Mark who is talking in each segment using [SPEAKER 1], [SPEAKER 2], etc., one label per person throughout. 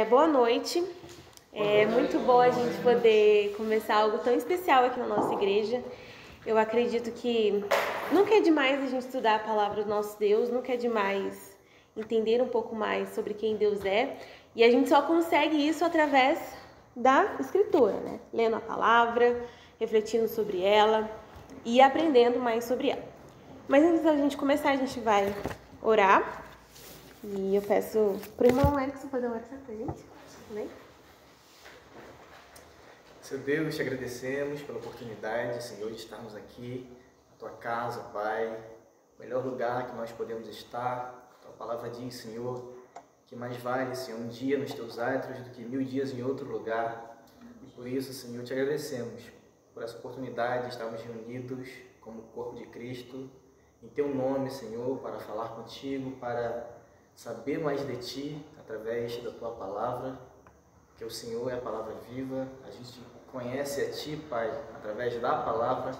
[SPEAKER 1] Boa noite. É muito bom a gente poder começar algo tão especial aqui na nossa igreja. Eu acredito que nunca é demais a gente estudar a palavra do nosso Deus, nunca é demais entender um pouco mais sobre quem Deus é. E a gente só consegue isso através da Escritura, né? Lendo a palavra, refletindo sobre ela e aprendendo mais sobre ela. Mas antes da gente começar, a gente vai orar. E eu peço para o irmão Erickson fazer uma oração para a gente. Amém?
[SPEAKER 2] Seu Deus, te agradecemos pela oportunidade, Senhor, de estarmos aqui na Tua casa, Pai, o melhor lugar que nós podemos estar. Tua palavra diz, Senhor, que mais vale, Senhor, um dia nos Teus átrios do que 1000 dias em outro lugar. E por isso, Senhor, te agradecemos por essa oportunidade de estarmos reunidos como corpo de Cristo, em Teu nome, Senhor, para falar contigo, para saber mais de Ti através da Tua palavra, que o Senhor é a palavra viva. A gente conhece a Ti, Pai, através da palavra.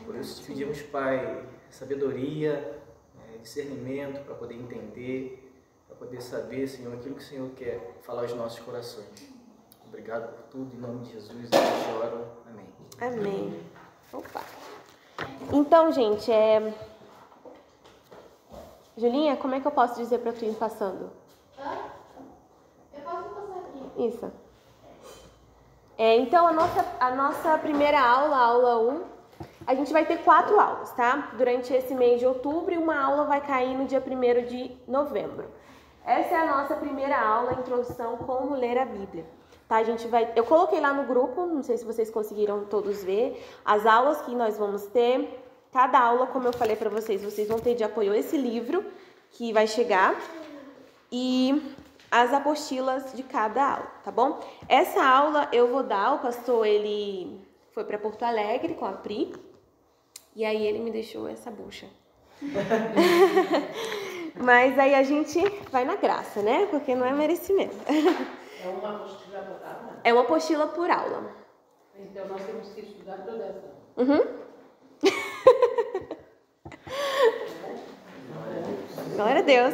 [SPEAKER 2] Por isso te pedimos, Pai, sabedoria, discernimento para poder entender, para poder saber, Senhor, aquilo que o Senhor quer falar aos nossos corações. Obrigado por tudo, em nome de Jesus, eu te oro. Amém.
[SPEAKER 1] Amém. Opa. Então, gente, Julinha, como é que eu posso dizer para tu ir passando?
[SPEAKER 3] Eu posso passar aqui.
[SPEAKER 1] Isso. Então, a nossa primeira aula, a aula 1, a gente vai ter 4 aulas, tá? Durante esse mês de outubro, e uma aula vai cair no dia 1º de novembro. Essa é a nossa primeira aula, introdução como ler a Bíblia. Tá? Eu coloquei lá no grupo, não sei se vocês conseguiram todos ver, as aulas que nós vamos ter. Cada aula, como eu falei para vocês vão ter de apoio esse livro que vai chegar e as apostilas de cada aula, tá bom? Essa aula eu vou dar, o pastor ele foi para Porto Alegre com a Pri e aí ele me deixou essa bucha. Mas aí a gente vai na graça, né? Porque não é merecimento.
[SPEAKER 3] É uma apostila por aula?
[SPEAKER 1] É uma apostila por aula.
[SPEAKER 3] Então nós temos que estudar toda essa.
[SPEAKER 1] Uhum. Glória a Deus.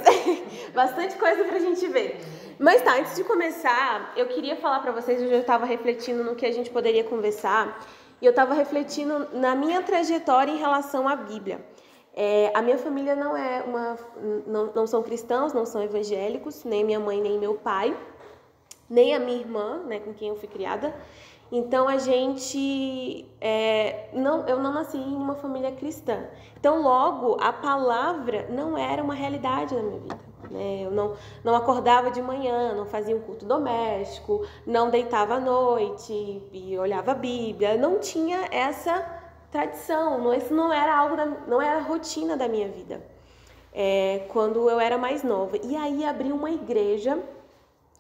[SPEAKER 1] Bastante coisa pra gente ver. Mas tá, antes de começar, eu queria falar pra vocês, eu já estava refletindo no que a gente poderia conversar, e eu estava refletindo na minha trajetória em relação à Bíblia. A minha família não são cristãos, não são evangélicos, nem minha mãe, nem meu pai, nem a minha irmã, né, com quem eu fui criada. Então, eu não nasci em uma família cristã. Então, logo, a palavra não era uma realidade na minha vida. Né? Eu não acordava de manhã, não fazia um culto doméstico, não deitava à noite e olhava a Bíblia. Não tinha essa tradição, isso não era não era a rotina da minha vida. Quando eu era mais nova. E aí, abri uma igreja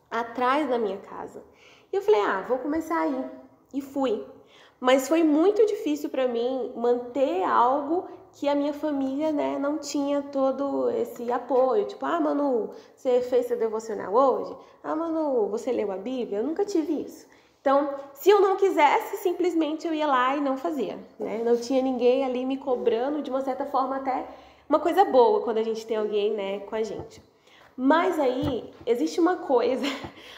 [SPEAKER 1] atrás da minha casa. E eu falei, vou começar aí. E fui. Mas foi muito difícil para mim manter algo que a minha família, né, não tinha todo esse apoio. Tipo, Manu, você fez seu devocional hoje? Manu, você leu a Bíblia? Eu nunca tive isso. Então, se eu não quisesse, simplesmente eu ia lá e não fazia. Né? Não tinha ninguém ali me cobrando, de uma certa forma até uma coisa boa quando a gente tem alguém, né, com a gente. Mas aí, existe uma coisa,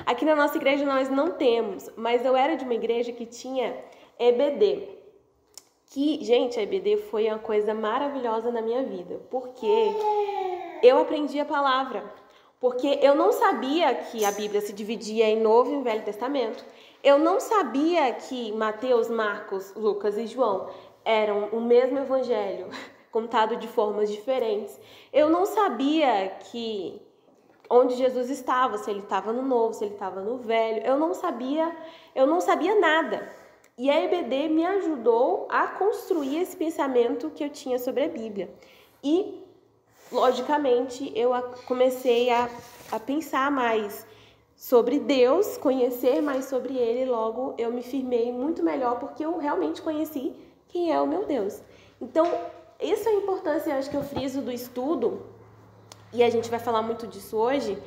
[SPEAKER 1] aqui na nossa igreja nós não temos, mas eu era de uma igreja que tinha EBD. Gente, a EBD foi uma coisa maravilhosa na minha vida, porque eu aprendi a palavra. Porque eu não sabia que a Bíblia se dividia em Novo e Velho Testamento. Eu não sabia que Mateus, Marcos, Lucas e João eram o mesmo evangelho, contado de formas diferentes. Eu não sabia onde Jesus estava, se ele estava no Novo, se ele estava no Velho. Eu não sabia nada. E a EBD me ajudou a construir esse pensamento que eu tinha sobre a Bíblia. E, logicamente, eu comecei a pensar mais sobre Deus, conhecer mais sobre Ele, logo eu me firmei muito melhor, porque eu realmente conheci quem é o meu Deus. Então, essa é a importância, eu acho que eu friso do estudo, e a gente vai falar muito disso hoje,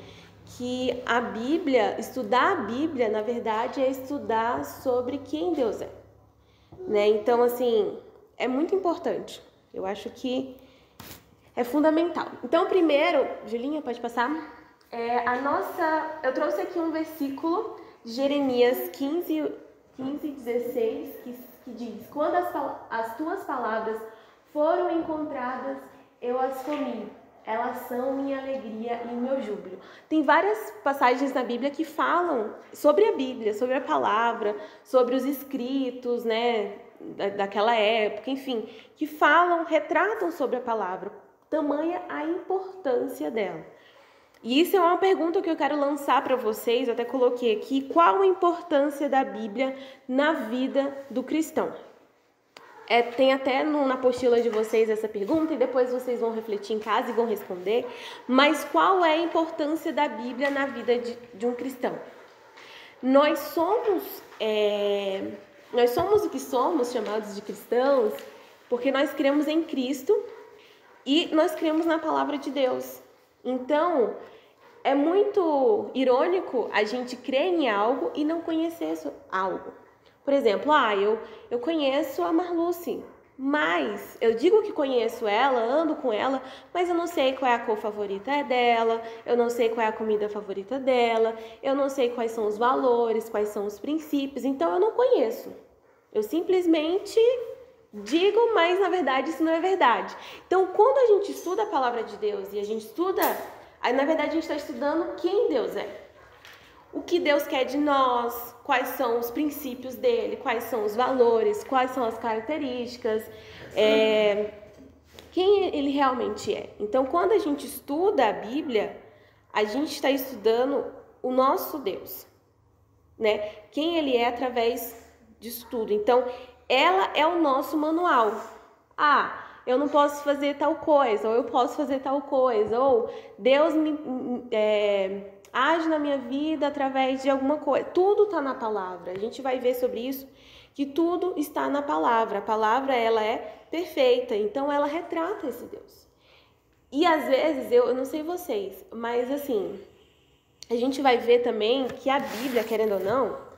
[SPEAKER 1] que a Bíblia, estudar a Bíblia, na verdade, é estudar sobre quem Deus é. Né? Então, assim, é muito importante. Eu acho que é fundamental. Então, primeiro, Julinha, pode passar? Eu trouxe aqui um versículo de Jeremias 15, 16, que diz: quando as tuas palavras foram encontradas, eu as comi. Elas são minha alegria e meu júbilo. Tem várias passagens na Bíblia que falam sobre a Bíblia, sobre a palavra, sobre os escritos, né, daquela época, enfim, que retratam sobre a palavra. Tamanha a importância dela. E isso é uma pergunta que eu quero lançar para vocês, eu até coloquei aqui: qual a importância da Bíblia na vida do cristão? Tem até na apostila de vocês essa pergunta, e depois vocês vão refletir em casa e vão responder. Mas qual é a importância da Bíblia na vida de um cristão? Nós somos o que somos, chamados de cristãos, porque nós cremos em Cristo e nós cremos na palavra de Deus. Então, é muito irônico a gente crer em algo e não conhecer algo. Por exemplo, eu conheço a Marluce, mas eu digo que conheço ela, ando com ela, mas eu não sei qual é a cor favorita dela, eu não sei qual é a comida favorita dela, eu não sei quais são os valores, quais são os princípios, então eu não conheço. Eu simplesmente digo, mas na verdade isso não é verdade. Então, quando a gente estuda a palavra de Deus e a gente estuda, aí na verdade a gente está estudando quem Deus é. O que Deus quer de nós, quais são os princípios dele, quais são os valores, quais são as características, quem ele realmente é. Então, quando a gente estuda a Bíblia, a gente está estudando o nosso Deus, né? Quem ele é através disso tudo. Então, ela é o nosso manual. Eu não posso fazer tal coisa, ou eu posso fazer tal coisa, ou Deus age na minha vida através de alguma coisa. Tudo está na palavra. A gente vai ver sobre isso, que tudo está na palavra. A palavra, ela é perfeita, então ela retrata esse Deus. E às vezes, eu não sei vocês, mas assim, a gente vai ver também que a Bíblia, querendo ou não,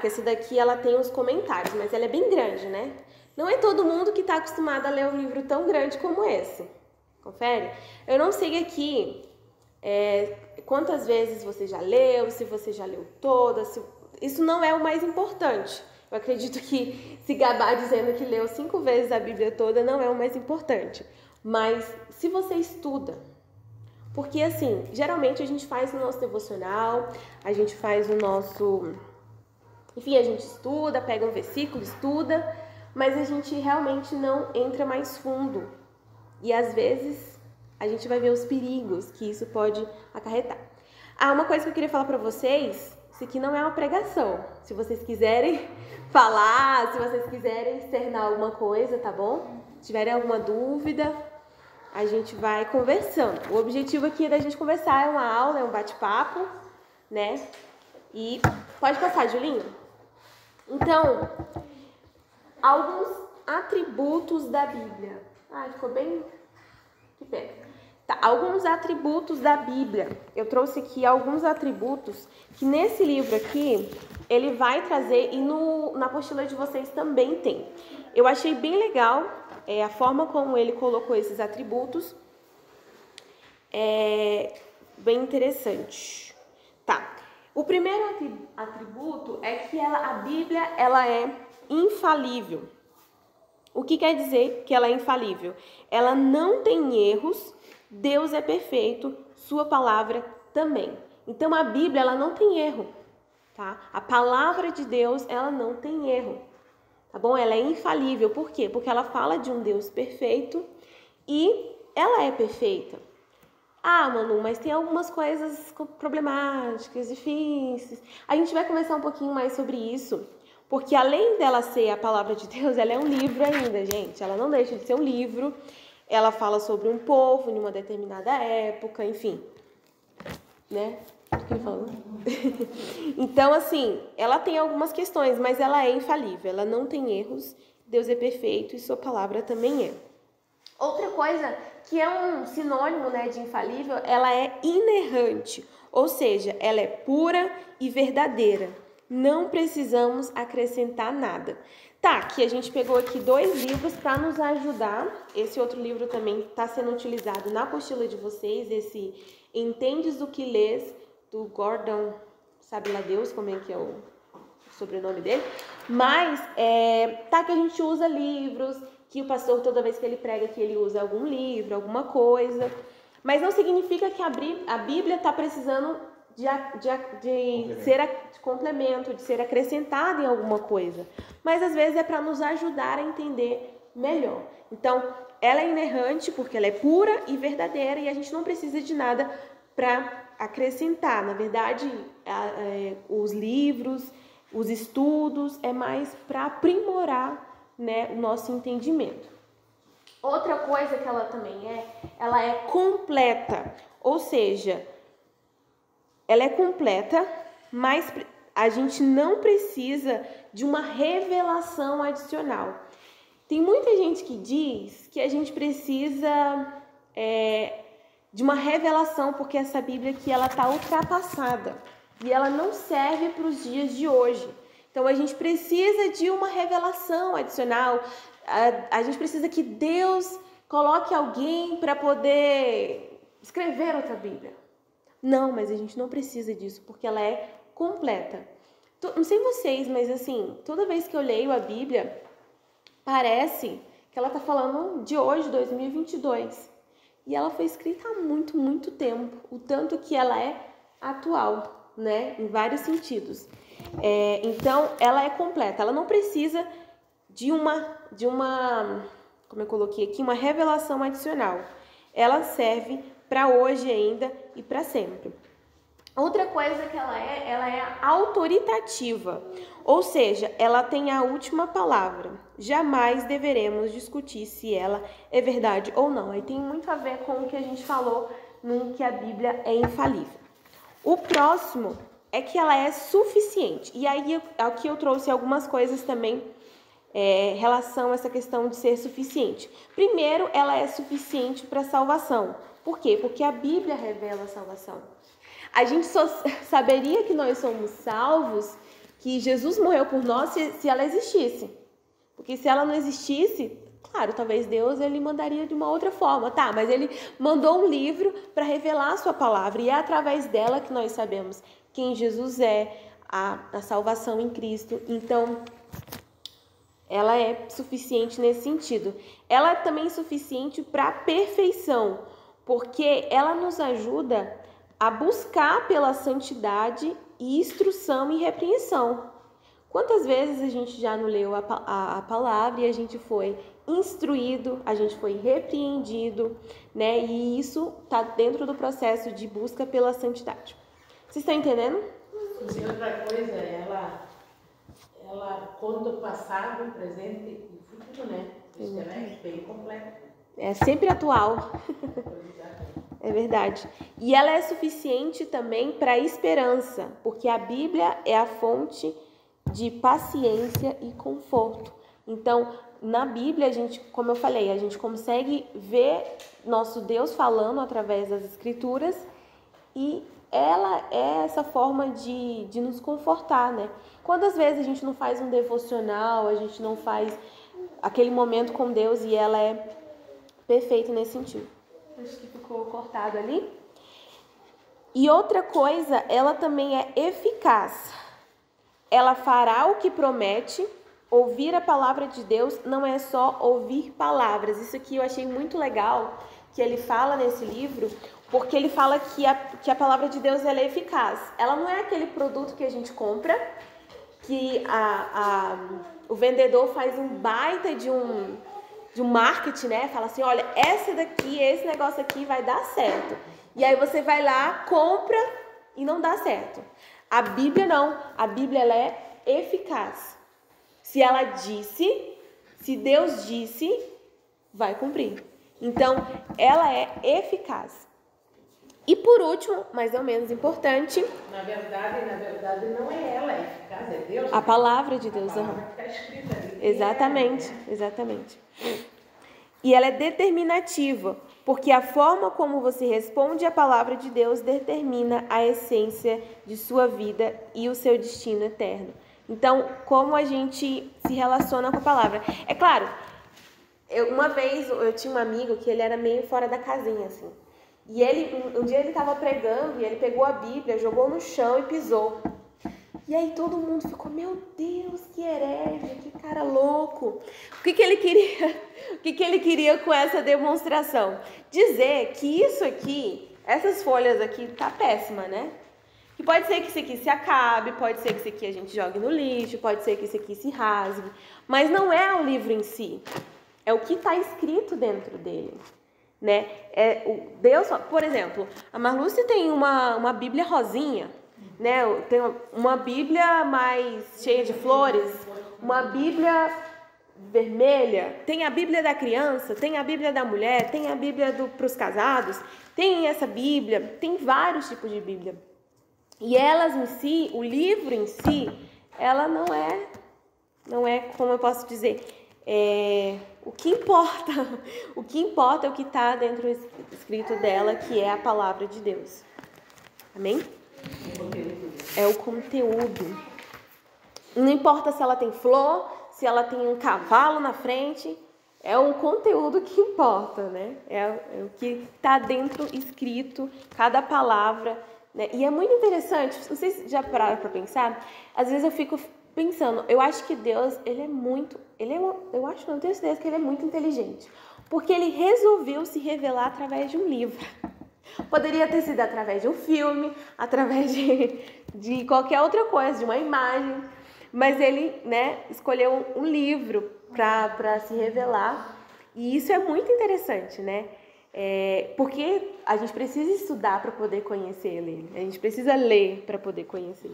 [SPEAKER 1] que essa daqui ela tem os comentários, mas ela é bem grande, né? Não é todo mundo que está acostumado a ler um livro tão grande como esse. Confere? Eu não sei aqui quantas vezes você já leu, se você já leu todas. Isso não é o mais importante. Eu acredito que se gabar dizendo que leu 5 vezes a Bíblia toda não é o mais importante. Mas se você estuda, porque assim, geralmente a gente faz o nosso devocional, a gente faz o nosso... Enfim, a gente estuda, pega um versículo, estuda, mas a gente realmente não entra mais fundo. E às vezes a gente vai ver os perigos que isso pode acarretar. Uma coisa que eu queria falar para vocês, isso aqui não é uma pregação. Se vocês quiserem falar, se vocês quiserem externar alguma coisa, tá bom? Se tiverem alguma dúvida, a gente vai conversando. O objetivo aqui da gente conversar é uma aula, é um bate-papo, né? E pode passar, Julinho? Então, alguns atributos da Bíblia. Ficou bem... Que pena. Alguns atributos da Bíblia. Eu trouxe aqui alguns atributos que nesse livro aqui, ele vai trazer e na apostila de vocês também tem. Eu achei bem legal a forma como ele colocou esses atributos. Bem interessante. O primeiro atributo é que a Bíblia ela é infalível. O que quer dizer que ela é infalível? Ela não tem erros, Deus é perfeito, sua palavra também. Então a Bíblia ela não tem erro, tá? A palavra de Deus ela não tem erro, tá bom? Ela é infalível. Por quê? Porque ela fala de um Deus perfeito e ela é perfeita. Manu, mas tem algumas coisas problemáticas, difíceis. A gente vai conversar um pouquinho mais sobre isso, porque além dela ser a palavra de Deus, ela é um livro ainda, gente. Ela não deixa de ser um livro. Ela fala sobre um povo em uma determinada época, enfim. Né? O que ele falou? Então, assim, ela tem algumas questões, mas ela é infalível. Ela não tem erros. Deus é perfeito e sua palavra também é. Outra coisa que é um sinônimo, né, de infalível, ela é inerrante, ou seja, ela é pura e verdadeira. não precisamos acrescentar nada. Tá, que a gente pegou aqui 2 livros para nos ajudar. Esse outro livro também está sendo utilizado na apostila de vocês, esse Entendes o que Lês, do Gordon, sabe lá Deus como é que é o sobrenome dele. Mas, tá que a gente usa livros, que o pastor toda vez que ele prega que ele usa algum livro, alguma coisa. Mas não significa que a Bíblia está precisando de ser de complemento, de ser acrescentada em alguma coisa. Mas às vezes é para nos ajudar a entender melhor. Então, ela é inerrante porque ela é pura e verdadeira e a gente não precisa de nada para acrescentar. Na verdade, os livros, os estudos, é mais para aprimorar, né, o nosso entendimento. Outra coisa que ela também ela é completa, ou seja, ela é completa, mas a gente não precisa de uma revelação adicional. Tem muita gente que diz que a gente precisa de uma revelação, porque essa Bíblia aqui ela está ultrapassada e ela não serve para os dias de hoje. Então a gente precisa de uma revelação adicional. A gente precisa que Deus coloque alguém para poder escrever outra Bíblia. Não, mas a gente não precisa disso, porque ela é completa. Não sei vocês, mas assim, toda vez que eu leio a Bíblia, parece que ela está falando de hoje, 2022. E ela foi escrita há muito, muito tempo. O tanto que ela é atual, né? Em vários sentidos. Então, ela é completa. Ela não precisa de uma, como eu coloquei aqui, uma revelação adicional. Ela serve para hoje ainda e para sempre. Outra coisa que ela é autoritativa, ou seja, ela tem a última palavra. Jamais deveremos discutir se ela é verdade ou não. Aí tem muito a ver com o que a gente falou, que a Bíblia é infalível. O próximo é que ela é suficiente. E aí aqui eu trouxe algumas coisas também em relação a essa questão de ser suficiente. Primeiro, ela é suficiente para a salvação. Por quê? Porque a Bíblia revela a salvação. A gente só saberia que nós somos salvos, que Jesus morreu por nós, se ela existisse. Porque se ela não existisse, claro, talvez Deus ele mandaria de uma outra forma, tá? Mas ele mandou um livro para revelar a sua palavra. E é através dela que nós sabemos quem Jesus é, a salvação em Cristo. Então, ela é suficiente nesse sentido. Ela é também suficiente para a perfeição, porque ela nos ajuda a buscar pela santidade e instrução e repreensão. Quantas vezes a gente já não leu a palavra e a gente foi instruído, a gente foi repreendido, né? E isso está dentro do processo de busca pela santidade. Vocês estão entendendo?
[SPEAKER 3] E outra coisa, ela conta o passado, o presente e o futuro, né? Isso também é bem completo.
[SPEAKER 1] É sempre atual. É verdade. E ela é suficiente também para a esperança, porque a Bíblia é a fonte de paciência e conforto. Então, na Bíblia, a gente, como eu falei, a gente consegue ver nosso Deus falando através das Escrituras e ela é essa forma de nos confortar, né? Quantas vezes a gente não faz um devocional, a gente não faz aquele momento com Deus e ela é perfeita nesse sentido. Acho que ficou cortado ali. E outra coisa, ela também é eficaz. Ela fará o que promete. Ouvir a palavra de Deus não é só ouvir palavras. Isso aqui eu achei muito legal que ele fala nesse livro, porque ele fala que a palavra de Deus ela é eficaz. Ela não é aquele produto que a gente compra, que o vendedor faz um baita de um marketing, né? Fala assim, olha, esse negócio aqui vai dar certo. E aí você vai lá, compra e não dá certo. A Bíblia não. A Bíblia ela é eficaz. Se ela disse, se Deus disse, vai cumprir. Então, ela é eficaz. E por último, mas não menos importante...
[SPEAKER 3] Na verdade, não é ela eficaz, é Deus.
[SPEAKER 1] A palavra de Deus.
[SPEAKER 3] A palavra que está escrita ali.
[SPEAKER 1] Exatamente, exatamente. E ela é determinativa, porque a forma como você responde à palavra de Deus determina a essência de sua vida e o seu destino eterno. Então, como a gente se relaciona com a palavra. É claro, uma vez eu tinha um amigo que ele era meio fora da casinha, assim. E um dia ele estava pregando e ele pegou a Bíblia, jogou no chão e pisou. E aí todo mundo ficou, meu Deus, que herege, que cara louco. O que ele queria? O que ele queria com essa demonstração? Dizer que isso aqui, essas folhas aqui, tá péssima, né? Que pode ser que isso aqui se acabe, pode ser que isso aqui a gente jogue no lixo, pode ser que isso aqui se rasgue. Mas não é o livro em si, é o que está escrito dentro dele. Né? Deus, por exemplo, a Marluce tem uma Bíblia rosinha, né? Tem uma Bíblia mais cheia de flores, uma Bíblia vermelha, tem a Bíblia da criança, tem a Bíblia da mulher, tem a Bíblia para os casados, tem essa Bíblia, tem vários tipos de Bíblia. E elas em si, o livro em si, ela não é, como eu posso dizer, o que importa é o que está dentro do escrito dela, que é a palavra de Deus. Amém? É o conteúdo. Não importa se ela tem flor, se ela tem um cavalo na frente, é o conteúdo que importa, né? É o que está dentro escrito, cada palavra, né? E é muito interessante, não sei se já pararam para pensar, às vezes eu fico pensando, eu acho que Deus, eu tenho certeza que ele é muito inteligente, porque ele resolveu se revelar através de um livro. Poderia ter sido através de um filme, através de qualquer outra coisa, de uma imagem, mas ele, né, escolheu um livro para se revelar, e isso é muito interessante, né? Porque a gente precisa estudar para poder conhecer ele, a gente precisa ler para poder conhecer.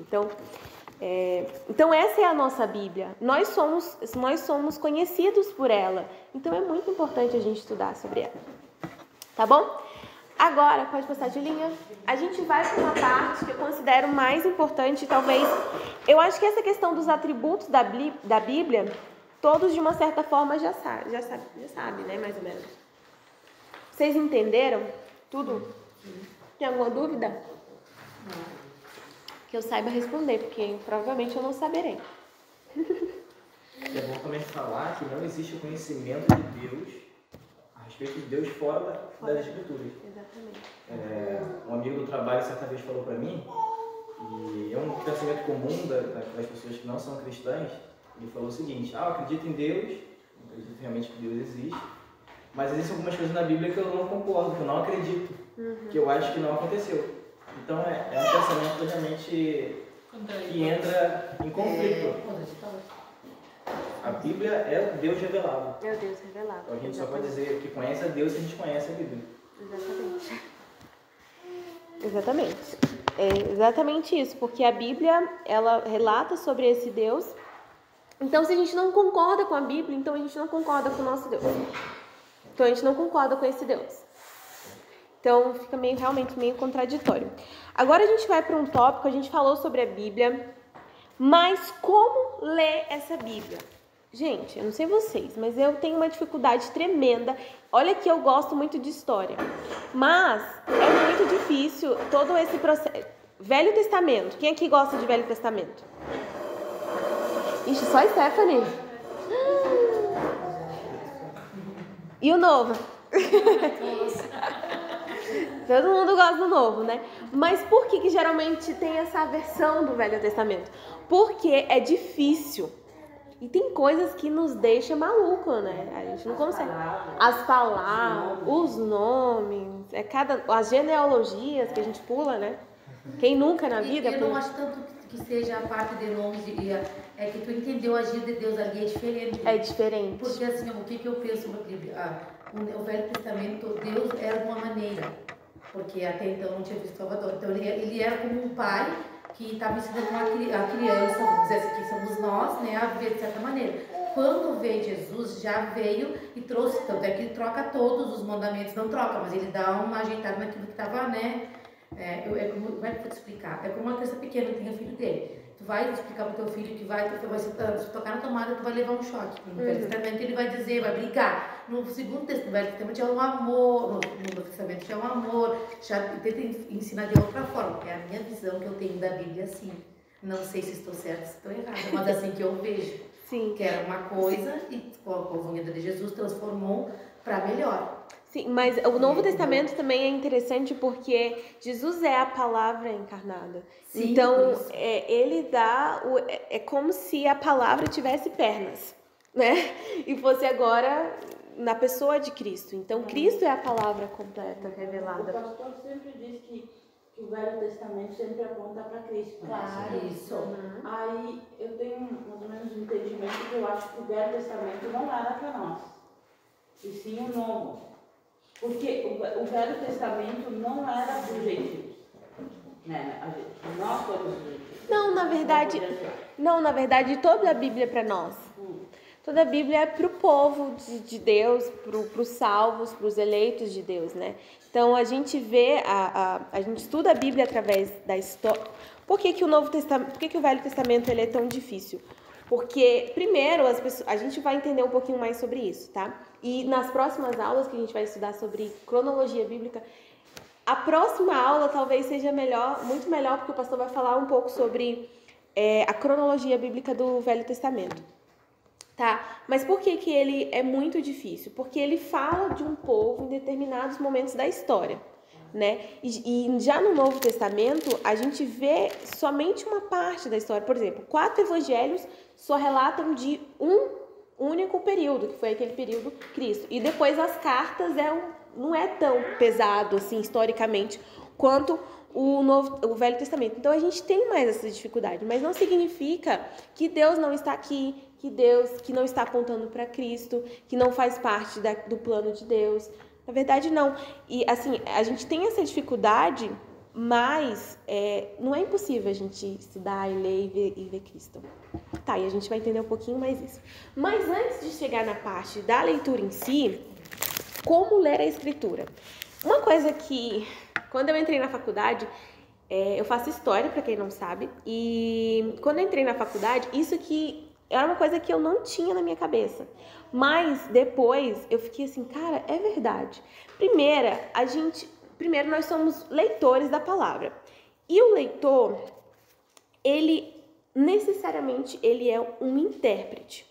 [SPEAKER 1] Então essa é a nossa Bíblia. Nós somos conhecidos por ela. Então é muito importante a gente estudar sobre ela. Tá bom? Agora, pode passar de linha. A gente vai para uma parte que eu considero mais importante, talvez. Eu acho que essa questão dos atributos da Bíblia, todos de uma certa forma já sabe, né? Mais ou menos. Vocês entenderam tudo? Tem alguma dúvida? Não. Que eu saiba responder, porque provavelmente eu não saberei.
[SPEAKER 2] É bom também falar que não existe o conhecimento de Deus, a respeito de Deus fora das Escrituras.
[SPEAKER 1] Exatamente.
[SPEAKER 2] Um amigo do trabalho certa vez falou para mim, e é um pensamento comum das pessoas que não são cristãs, ele falou o seguinte: eu acredito em Deus, acredito realmente que Deus existe, mas existem algumas coisas na Bíblia que eu não concordo, que eu não acredito, que eu acho que não aconteceu. Então é um pensamento totalmente que entra em conflito. A Bíblia é Deus revelado.
[SPEAKER 1] É o Deus revelado.
[SPEAKER 2] Então a gente só pode dizer que conhece a Deus se a gente conhece a Bíblia.
[SPEAKER 1] Exatamente. É exatamente isso, porque a Bíblia, ela relata sobre esse Deus. Então, se a gente não concorda com a Bíblia, então a gente não concorda com o nosso Deus. Então a gente não concorda com esse Deus. Então fica realmente meio contraditório. Agora a gente vai para um tópico, a gente falou sobre a Bíblia, mas como ler essa Bíblia? Gente, eu não sei vocês, mas eu tenho uma dificuldade tremenda. Olha que eu gosto muito de história, mas é muito difícil todo esse processo. Velho Testamento, quem aqui gosta de Velho Testamento? Ixi, só a Stephanie. E o Novo? Todo mundo gosta do Novo, né? Mas por que geralmente tem essa versão do Velho Testamento? Porque é difícil. E tem coisas que nos deixam maluco, né? A gente não consegue. As palavras, os nomes, as genealogias que a gente pula, né? Quem nunca na vida...
[SPEAKER 4] Eu não acho tanto que seja a parte de nomes, é que tu entendeu a agir de Deus ali, é diferente.
[SPEAKER 1] É diferente.
[SPEAKER 4] Porque assim, o que eu penso sobre a Bíblia? O Velho Testamento, Deus era de uma maneira, porque até então não tinha visto Salvador. Então ele era como um pai que estava ensinando a criança, vamos dizer assim, que somos nós, né, a viver de certa maneira. Quando veio Jesus, já veio e trouxe, tanto é que ele troca todos os mandamentos, não troca, mas ele dá uma ajeitada naquilo que estava, né, como é que eu vou te explicar? É como uma criança pequena tem o filho dele. tu vai explicar pro teu filho que tu vai se tocar na tomada, tu vai levar um choque. No Velho Testamento ele vai dizer, vai brigar. No Segundo Testamento, no Velho Testamento é um amor, no Novo Testamento é um amor, já tenta ensinar de outra forma. É a minha visão que eu tenho da Bíblia assim. Não sei se estou certa, se estou errada, mas assim que eu vejo.
[SPEAKER 1] Sim.
[SPEAKER 4] Que era uma coisa e com a vinda de Jesus transformou para melhor.
[SPEAKER 1] Sim, mas o Novo Testamento também é interessante porque Jesus é a palavra encarnada.
[SPEAKER 4] Sim,
[SPEAKER 1] então, ele dá... É como se a palavra tivesse pernas, né? E fosse agora na pessoa de Cristo. Então, Cristo é a palavra completa, revelada.
[SPEAKER 3] O pastor sempre diz que o Velho Testamento sempre aponta para Cristo.
[SPEAKER 4] Claro, isso.
[SPEAKER 3] Aí eu tenho mais ou menos um entendimento que eu acho que o Velho Testamento não era para nós, e sim o Novo. Porque o Velho Testamento não era para os gentios, né? Nós somos os gentios.
[SPEAKER 1] Não, na verdade, toda a Bíblia é para nós. Toda a Bíblia é para o povo de Deus, para os salvos, para os eleitos de Deus, né? Então, a gente vê, a gente estuda a Bíblia através da história. Por que que o Velho Testamento ele é tão difícil? Porque, primeiro, a gente vai entender um pouquinho mais sobre isso, tá? E nas próximas aulas que a gente vai estudar sobre cronologia bíblica, a próxima aula talvez seja muito melhor, porque o pastor vai falar um pouco sobre a cronologia bíblica do Velho Testamento. Tá? Mas por que que ele é muito difícil? Porque ele fala de um povo em determinados momentos da história, né? E já no Novo Testamento, a gente vê somente uma parte da história. Por exemplo, 4 evangelhos só relatam de um único período, que foi aquele período Cristo. E depois as cartas não é tão pesado, assim, historicamente, quanto o Velho Testamento. Então, a gente tem mais essa dificuldade, mas não significa que Deus não está aqui, que não está apontando para Cristo, que não faz parte do plano de Deus. Na verdade, não. E, assim, a gente tem essa dificuldade, mas não é impossível a gente estudar e ler e ver Cristo. Tá, e a gente vai entender um pouquinho mais isso. Mas antes de chegar na parte da leitura em si, como ler a Escritura? Uma coisa que, quando eu entrei na faculdade, eu faço história, para quem não sabe, e quando eu entrei na faculdade, isso que era uma coisa que eu não tinha na minha cabeça. Mas depois eu fiquei assim, cara, é verdade. Primeiro nós somos leitores da palavra. E o leitor, necessariamente ele é um intérprete.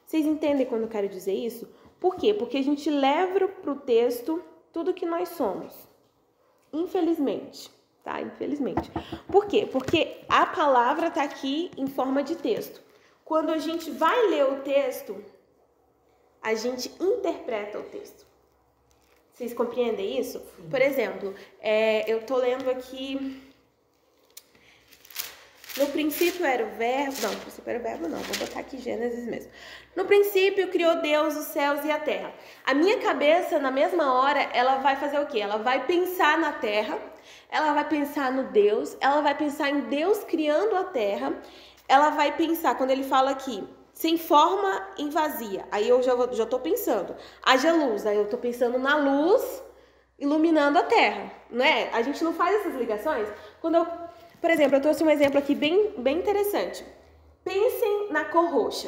[SPEAKER 1] Vocês entendem quando eu quero dizer isso? Por quê? Porque a gente leva para o texto tudo que nós somos. Infelizmente, tá? Infelizmente. Por quê? Porque a palavra está aqui em forma de texto. Quando a gente vai ler o texto, a gente interpreta o texto. Vocês compreendem isso? Sim. Por exemplo, eu estou lendo aqui... No princípio era o verbo... Não, no princípio era o verbo não. Vou botar aqui Gênesis mesmo. No princípio criou Deus os céus e a terra. A minha cabeça, na mesma hora, ela vai fazer o quê? Ela vai pensar na terra, ela vai pensar no Deus, ela vai pensar em Deus criando a terra, ela vai pensar, quando ele fala aqui, sem forma em vazia. Aí eu já estou pensando, haja luz. Aí eu estou pensando na luz iluminando a terra, não é? A gente não faz essas ligações? Por exemplo, eu trouxe um exemplo aqui bem interessante. Pensem na cor roxa.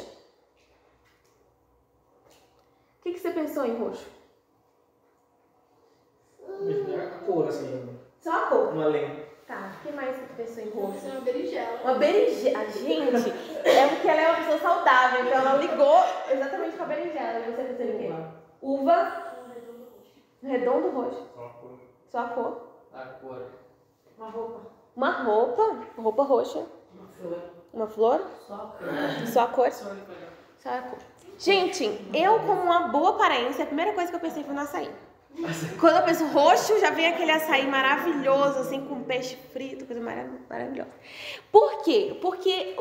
[SPEAKER 1] O que você pensou em roxo?
[SPEAKER 2] A cor, assim.
[SPEAKER 1] Só a cor?
[SPEAKER 2] Uma lente.
[SPEAKER 1] Tá, o que mais você pensou em roxo?
[SPEAKER 3] Uma berinjela.
[SPEAKER 1] Uma berinjela. Gente, é porque ela é uma pessoa saudável, então ela ligou exatamente com a berinjela. E você pensou em quê? Uva. Redondo roxo. Só a cor. Só a cor.
[SPEAKER 2] A cor.
[SPEAKER 3] Uma roupa.
[SPEAKER 1] Uma roupa roxa.
[SPEAKER 3] Uma flor.
[SPEAKER 1] Uma flor?
[SPEAKER 3] Só a cor.
[SPEAKER 1] Só a cor? Só a cor. Gente, eu como uma boa paraense, a primeira coisa que eu pensei foi no açaí. Quando eu penso roxo, já vem aquele açaí maravilhoso, assim, com peixe frito, coisa maravilhosa. Por quê? Porque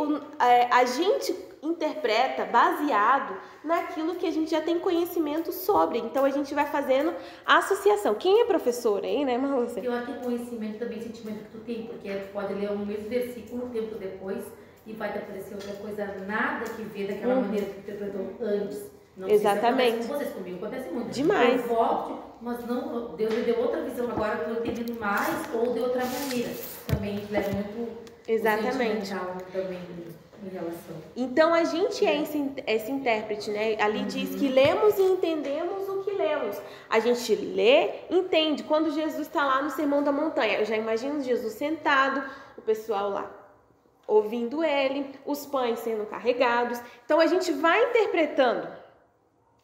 [SPEAKER 1] a gente interpreta baseado naquilo que a gente já tem conhecimento sobre. Então, a gente vai fazendo a associação. Quem é professora, hein, né, Marlúcia?
[SPEAKER 4] Eu acho que conhecimento também, sentimento que tu tem, porque tu pode ler o mesmo versículo um tempo depois e vai te aparecer outra coisa, nada que ver daquela maneira que tu interpretou antes. Não
[SPEAKER 1] exatamente.
[SPEAKER 4] Sei se acontece com vocês, comigo acontece muito.
[SPEAKER 1] Demais.
[SPEAKER 4] Eu volto, mas não, Deus me deu outra visão, agora eu estou entendendo mais ou de outra maneira. Também leva muito
[SPEAKER 1] Exatamente.
[SPEAKER 4] Sentimental também em relação.
[SPEAKER 1] Então a gente é esse intérprete, né? Ali diz que lemos e entendemos o que lemos. A gente lê, entende. Quando Jesus está lá no Sermão da Montanha, eu já imagino Jesus sentado, o pessoal lá ouvindo ele, os pães sendo carregados. Então a gente vai interpretando.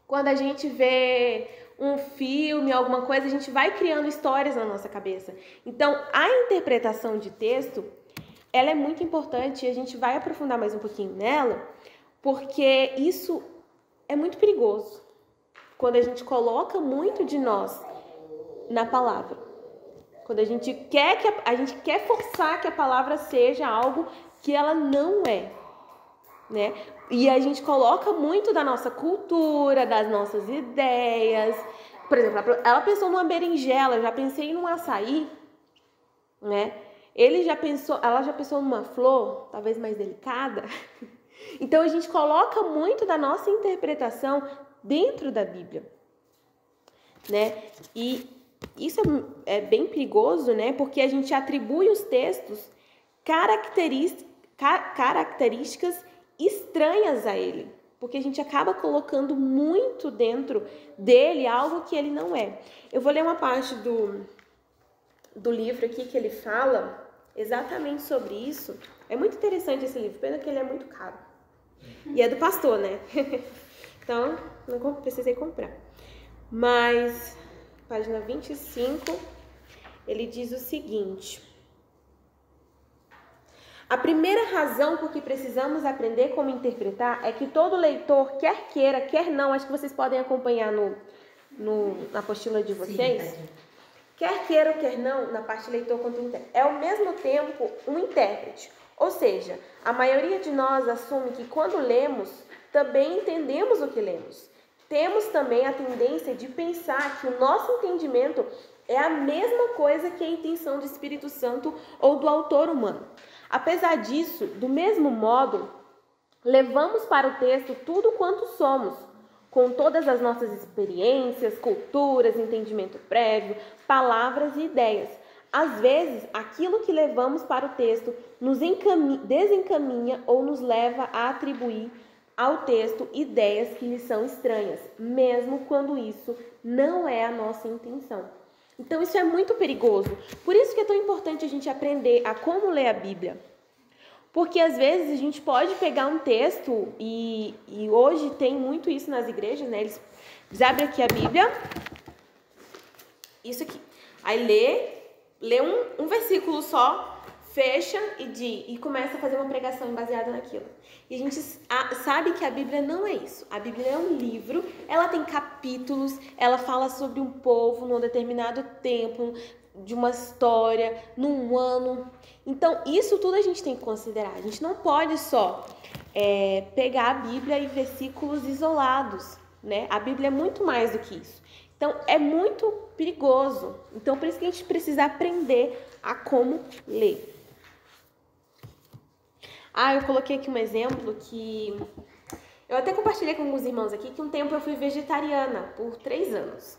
[SPEAKER 1] Quando a gente vê um filme, alguma coisa, a gente vai criando histórias na nossa cabeça. Então a interpretação de texto, ela é muito importante e a gente vai aprofundar mais um pouquinho nela, porque isso é muito perigoso quando a gente coloca muito de nós na palavra. Quando a gente quer forçar que a palavra seja algo que ela não é, né? E a gente coloca muito da nossa cultura, das nossas ideias. Por exemplo, ela pensou numa berinjela, eu já pensei num açaí, né? Ela já pensou numa flor, talvez mais delicada. Então a gente coloca muito da nossa interpretação dentro da Bíblia, né? E isso é bem perigoso, né? Porque a gente atribui os textos características estranhas a ele, porque a gente acaba colocando muito dentro dele algo que ele não é. Eu vou ler uma parte do livro aqui que ele fala exatamente sobre isso. É muito interessante esse livro, pena que ele é muito caro. E é do pastor, né? Então, não precisei comprar. Mas, página 25, ele diz o seguinte: a primeira razão por que precisamos aprender como interpretar é que todo leitor, quer queira, quer não, acho que vocês podem acompanhar na apostila de vocês. Sim, quer queira ou quer não, na parte leitor quanto intérprete, é ao mesmo tempo um intérprete. Ou seja, a maioria de nós assume que quando lemos, também entendemos o que lemos. Temos também a tendência de pensar que o nosso entendimento é a mesma coisa que a intenção do Espírito Santo ou do autor humano. Apesar disso, do mesmo modo, levamos para o texto tudo quanto somos, com todas as nossas experiências, culturas, entendimento prévio, palavras e ideias. Às vezes, aquilo que levamos para o texto nos desencaminha ou nos leva a atribuir ao texto ideias que lhe são estranhas, mesmo quando isso não é a nossa intenção. Então, isso é muito perigoso. Por isso que é tão importante a gente aprender a como ler a Bíblia. Porque, às vezes, a gente pode pegar um texto, e hoje tem muito isso nas igrejas, né? Eles abrem aqui a Bíblia, isso aqui, aí lê um versículo só, fecha e começa a fazer uma pregação baseada naquilo. E a gente sabe que a Bíblia não é isso. A Bíblia é um livro, ela tem capítulos, ela fala sobre um povo num determinado tempo, de uma história, num ano. Então, isso tudo a gente tem que considerar. A gente não pode só pegar a Bíblia e versículos isolados, né? A Bíblia é muito mais do que isso. Então, é muito perigoso. Então, por isso que a gente precisa aprender a como ler. Eu coloquei aqui um exemplo que eu até compartilhei com alguns irmãos aqui, que um tempo eu fui vegetariana por 3 anos.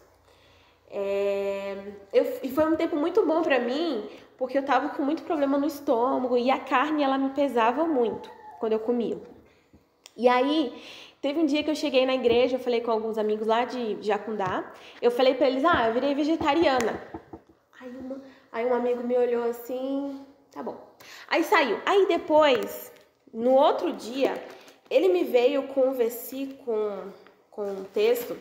[SPEAKER 1] E foi um tempo muito bom pra mim, porque eu tava com muito problema no estômago e a carne, ela me pesava muito quando eu comia. E aí, teve um dia que eu cheguei na igreja, eu falei com alguns amigos lá de Jacundá, eu falei pra eles, eu virei vegetariana. Aí um amigo me olhou assim, tá bom. Aí saiu. Aí depois, no outro dia, ele me veio com um versículo, com um texto,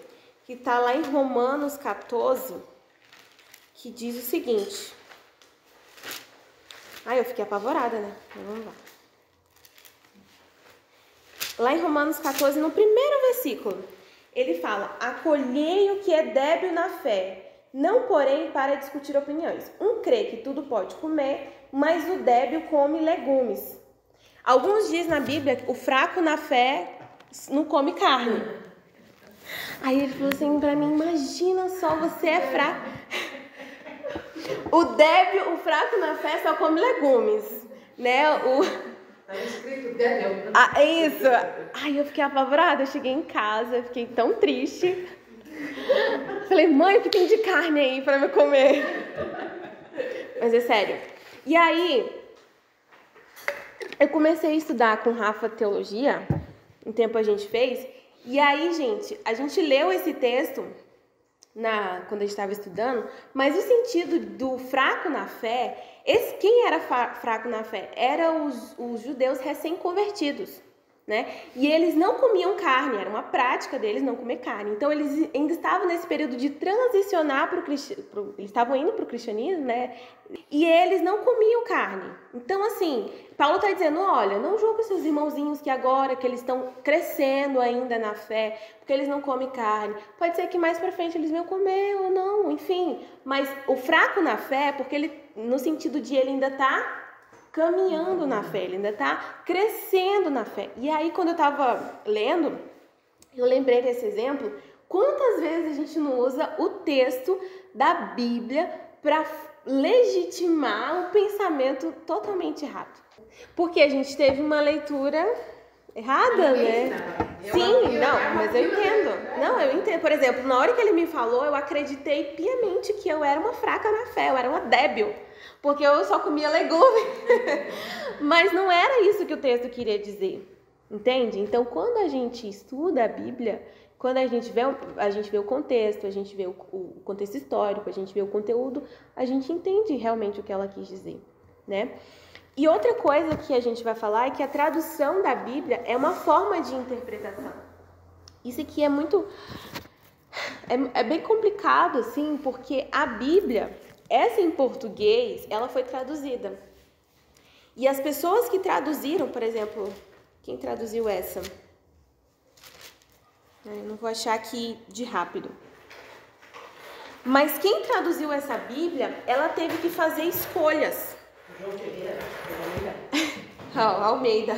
[SPEAKER 1] que está lá em Romanos 14, que diz o seguinte. Eu fiquei apavorada, né? Vamos lá. Lá em Romanos 14, no primeiro versículo, ele fala: acolhei o que é débil na fé, não porém para discutir opiniões. Um crê que tudo pode comer, mas o débil come legumes. Alguns dizem na Bíblia, o fraco na fé não come carne. Aí ele falou assim pra mim, imagina só, você é fraco. O fraco na fé só come legumes, né?
[SPEAKER 4] Tá escrito débil.
[SPEAKER 1] Isso. Aí eu fiquei apavorada, eu cheguei em casa, fiquei tão triste. Falei, mãe, o que tem de carne aí pra eu comer? Mas é sério. E aí, eu comecei a estudar com o Rafa teologia, um tempo a gente fez, e aí, gente, a gente leu esse texto quando a gente estava estudando, mas o sentido do fraco na fé, quem era fraco na fé? Eram os judeus recém-convertidos, né? E eles não comiam carne, era uma prática deles não comer carne. Então, eles ainda estavam nesse período de transicionar para o cristianismo, eles estavam indo para o cristianismo, né? E eles não comiam carne. Então, assim, Paulo está dizendo, olha, não julgue seus irmãozinhos que agora que eles estão crescendo ainda na fé, porque eles não comem carne. Pode ser que mais para frente eles venham comer ou não, enfim. Mas o fraco na fé, porque ele, no sentido de ele ainda está caminhando na fé, ele ainda está crescendo na fé. E aí, quando eu estava lendo, eu lembrei desse exemplo. Quantas vezes a gente não usa o texto da Bíblia para legitimar um pensamento totalmente errado? Porque a gente teve uma leitura errada, né? Sim, não, mas eu entendo. Não, eu entendo. Por exemplo, na hora que ele me falou, eu acreditei piamente que eu era uma fraca na fé, eu era uma débil, porque eu só comia legume. Mas não era isso que o texto queria dizer, entende? Então, quando a gente estuda a Bíblia, quando a gente vê o contexto, a gente vê o contexto histórico, a gente vê o conteúdo, a gente entende realmente o que ela quis dizer, né? E outra coisa que a gente vai falar é que a tradução da Bíblia é uma forma de interpretação. Isso aqui é muito... É bem complicado, assim, porque a Bíblia, essa em português, ela foi traduzida. E as pessoas que traduziram, por exemplo, quem traduziu essa? Eu não vou achar aqui de rápido. Mas quem traduziu essa Bíblia, ela teve que fazer escolhas. Almeida.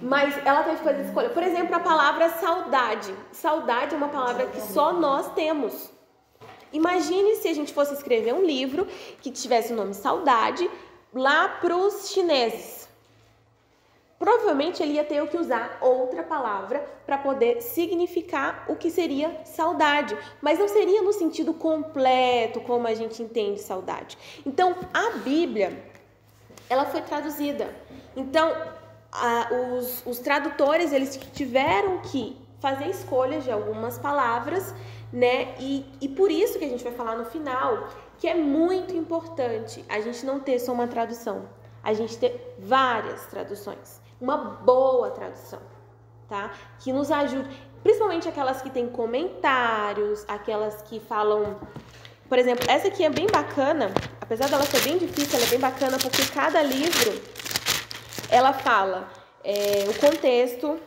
[SPEAKER 1] Mas ela teve que fazer escolha. Por exemplo, a palavra saudade. Saudade é uma palavra que só nós temos. Imagine se a gente fosse escrever um livro que tivesse o nome saudade lá para os chineses. Provavelmente ele ia ter que usar outra palavra para poder significar o que seria saudade, mas não seria no sentido completo como a gente entende saudade. Então, a Bíblia, ela foi traduzida. Então, os tradutores, eles tiveram que fazer escolhas de algumas palavras, né? E por isso que a gente vai falar no final, que é muito importante a gente não ter só uma tradução, a gente ter várias traduções. Uma boa tradução, tá? Que nos ajude, principalmente aquelas que têm comentários, aquelas que falam... Por exemplo, essa aqui é bem bacana, apesar dela ser bem difícil, ela é bem bacana porque cada livro, ela fala o contexto,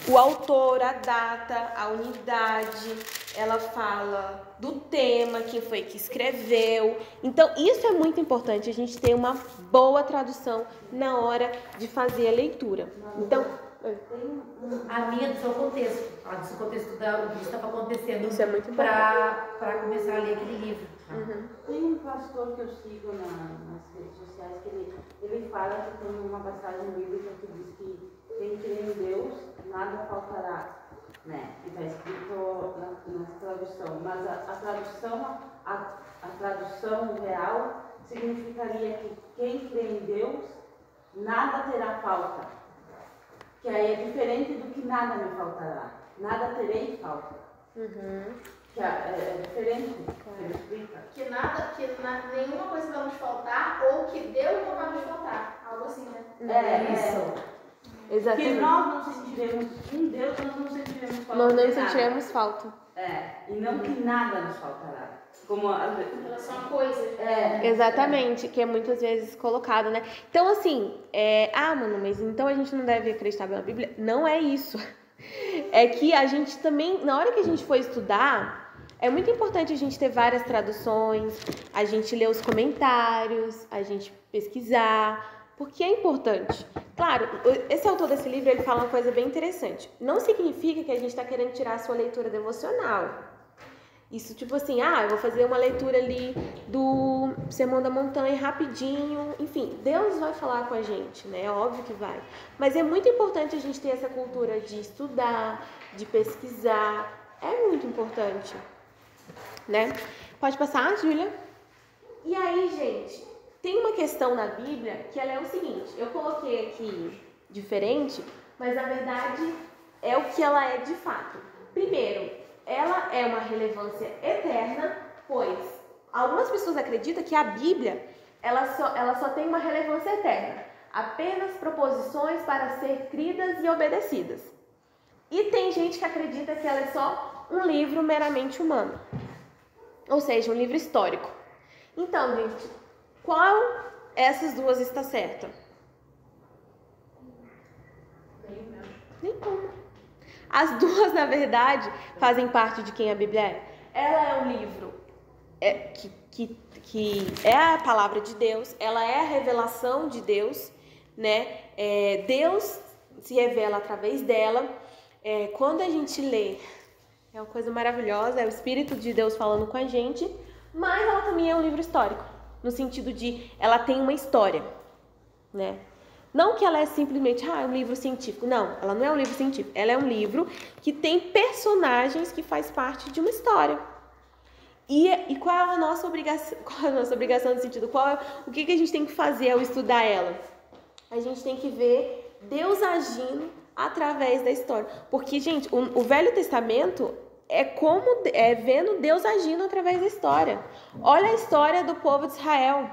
[SPEAKER 1] o autor, a data, a unidade, ela fala do tema, quem foi que escreveu. Então, isso é muito importante, a gente ter uma boa tradução na hora de fazer a leitura. Então,
[SPEAKER 4] a minha do seu contexto, do seu contexto do que estava acontecendo.
[SPEAKER 1] Isso é muito importante.
[SPEAKER 4] Para começar a ler aquele livro.
[SPEAKER 1] Uhum.
[SPEAKER 3] Tem um pastor que eu sigo nas redes sociais que ele fala que tem uma passagem bíblica que diz que quem crê em Deus, nada faltará, né? Que está escrito na tradução. Mas a tradução real significaria que quem crê em Deus, nada terá falta. Que aí é diferente do que nada me faltará. Nada terei falta.
[SPEAKER 1] Uhum.
[SPEAKER 3] Que é diferente. Ele explica.
[SPEAKER 5] Que nenhuma coisa vai nos faltar, ou que Deus não vai nos faltar. Algo assim, né?
[SPEAKER 3] Isso.
[SPEAKER 1] Exatamente.
[SPEAKER 3] Que nós não sentiremos, em Deus nós não sentiremos falta.
[SPEAKER 1] Nós não
[SPEAKER 3] de nada.
[SPEAKER 1] sentiremos falta.
[SPEAKER 3] E não que nada nos faltará. Como
[SPEAKER 5] Em relação a coisas.
[SPEAKER 1] Exatamente, que é muitas vezes colocado, né? Então, assim, mano, mas então a gente não deve acreditar na Bíblia? Não é isso. É que a gente também, na hora que a gente for estudar, é muito importante a gente ter várias traduções, a gente ler os comentários, a gente pesquisar, porque é importante. Claro, esse autor desse livro, ele fala uma coisa bem interessante. Não significa que a gente está querendo tirar a sua leitura devocional. Isso tipo assim, eu vou fazer uma leitura ali do Sermão da Montanha rapidinho. Enfim, Deus vai falar com a gente, né? É óbvio que vai. Mas é muito importante a gente ter essa cultura de estudar, de pesquisar. É muito importante, né? Pode passar, Júlia? E aí, gente, tem uma questão na Bíblia que ela é o seguinte, eu coloquei aqui diferente, mas na verdade é o que ela é de fato. Primeiro, ela é uma relevância eterna, pois algumas pessoas acreditam que a Bíblia ela só tem uma relevância eterna, apenas proposições para ser cridas e obedecidas. E tem gente que acredita que ela é só um livro meramente humano, ou seja, um livro histórico. Então, gente, qual essas duas está certa? Nenhuma. As duas, na verdade, fazem parte de quem a Bíblia é. Ela é um livro que é a palavra de Deus, ela é a revelação de Deus, né? Deus se revela através dela. Quando a gente lê, é uma coisa maravilhosa, é o Espírito de Deus falando com a gente, mas ela também é um livro histórico, no sentido de ela tem uma história, né? Não que ela é simplesmente um livro científico. Não, ela não é um livro científico. Ela é um livro que tem personagens que faz parte de uma história. E qual é a nossa obrigação? Qual é a nossa obrigação no sentido? O que a gente tem que fazer ao estudar ela? A gente tem que ver Deus agindo através da história. Porque, gente, o Velho Testamento é vendo Deus agindo através da história. Olha a história do povo de Israel.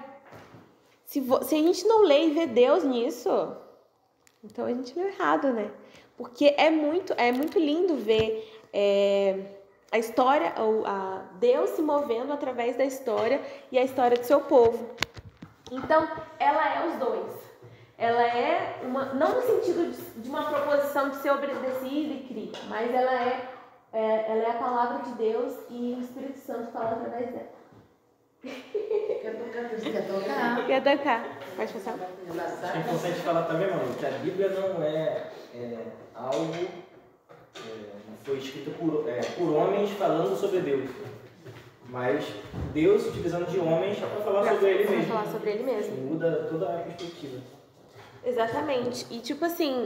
[SPEAKER 1] Se a gente não lê e vê Deus nisso, então a gente leu errado, né? Porque é muito lindo ver a história, Deus se movendo através da história e a história do seu povo. Então, ela é os dois. Ela é não no sentido de uma proposição de ser obedecida e crida, mas ela é a palavra de Deus e o Espírito Santo fala através dela. Quer tocar? Pode passar.
[SPEAKER 2] É importante falar também, mano, que a Bíblia não é algo não foi escrito por homens falando sobre Deus, mas Deus utilizando de homens para falar sobre ele mesmo.
[SPEAKER 1] Falar sobre ele mesmo.
[SPEAKER 2] Muda toda a perspectiva.
[SPEAKER 1] Exatamente. E tipo assim,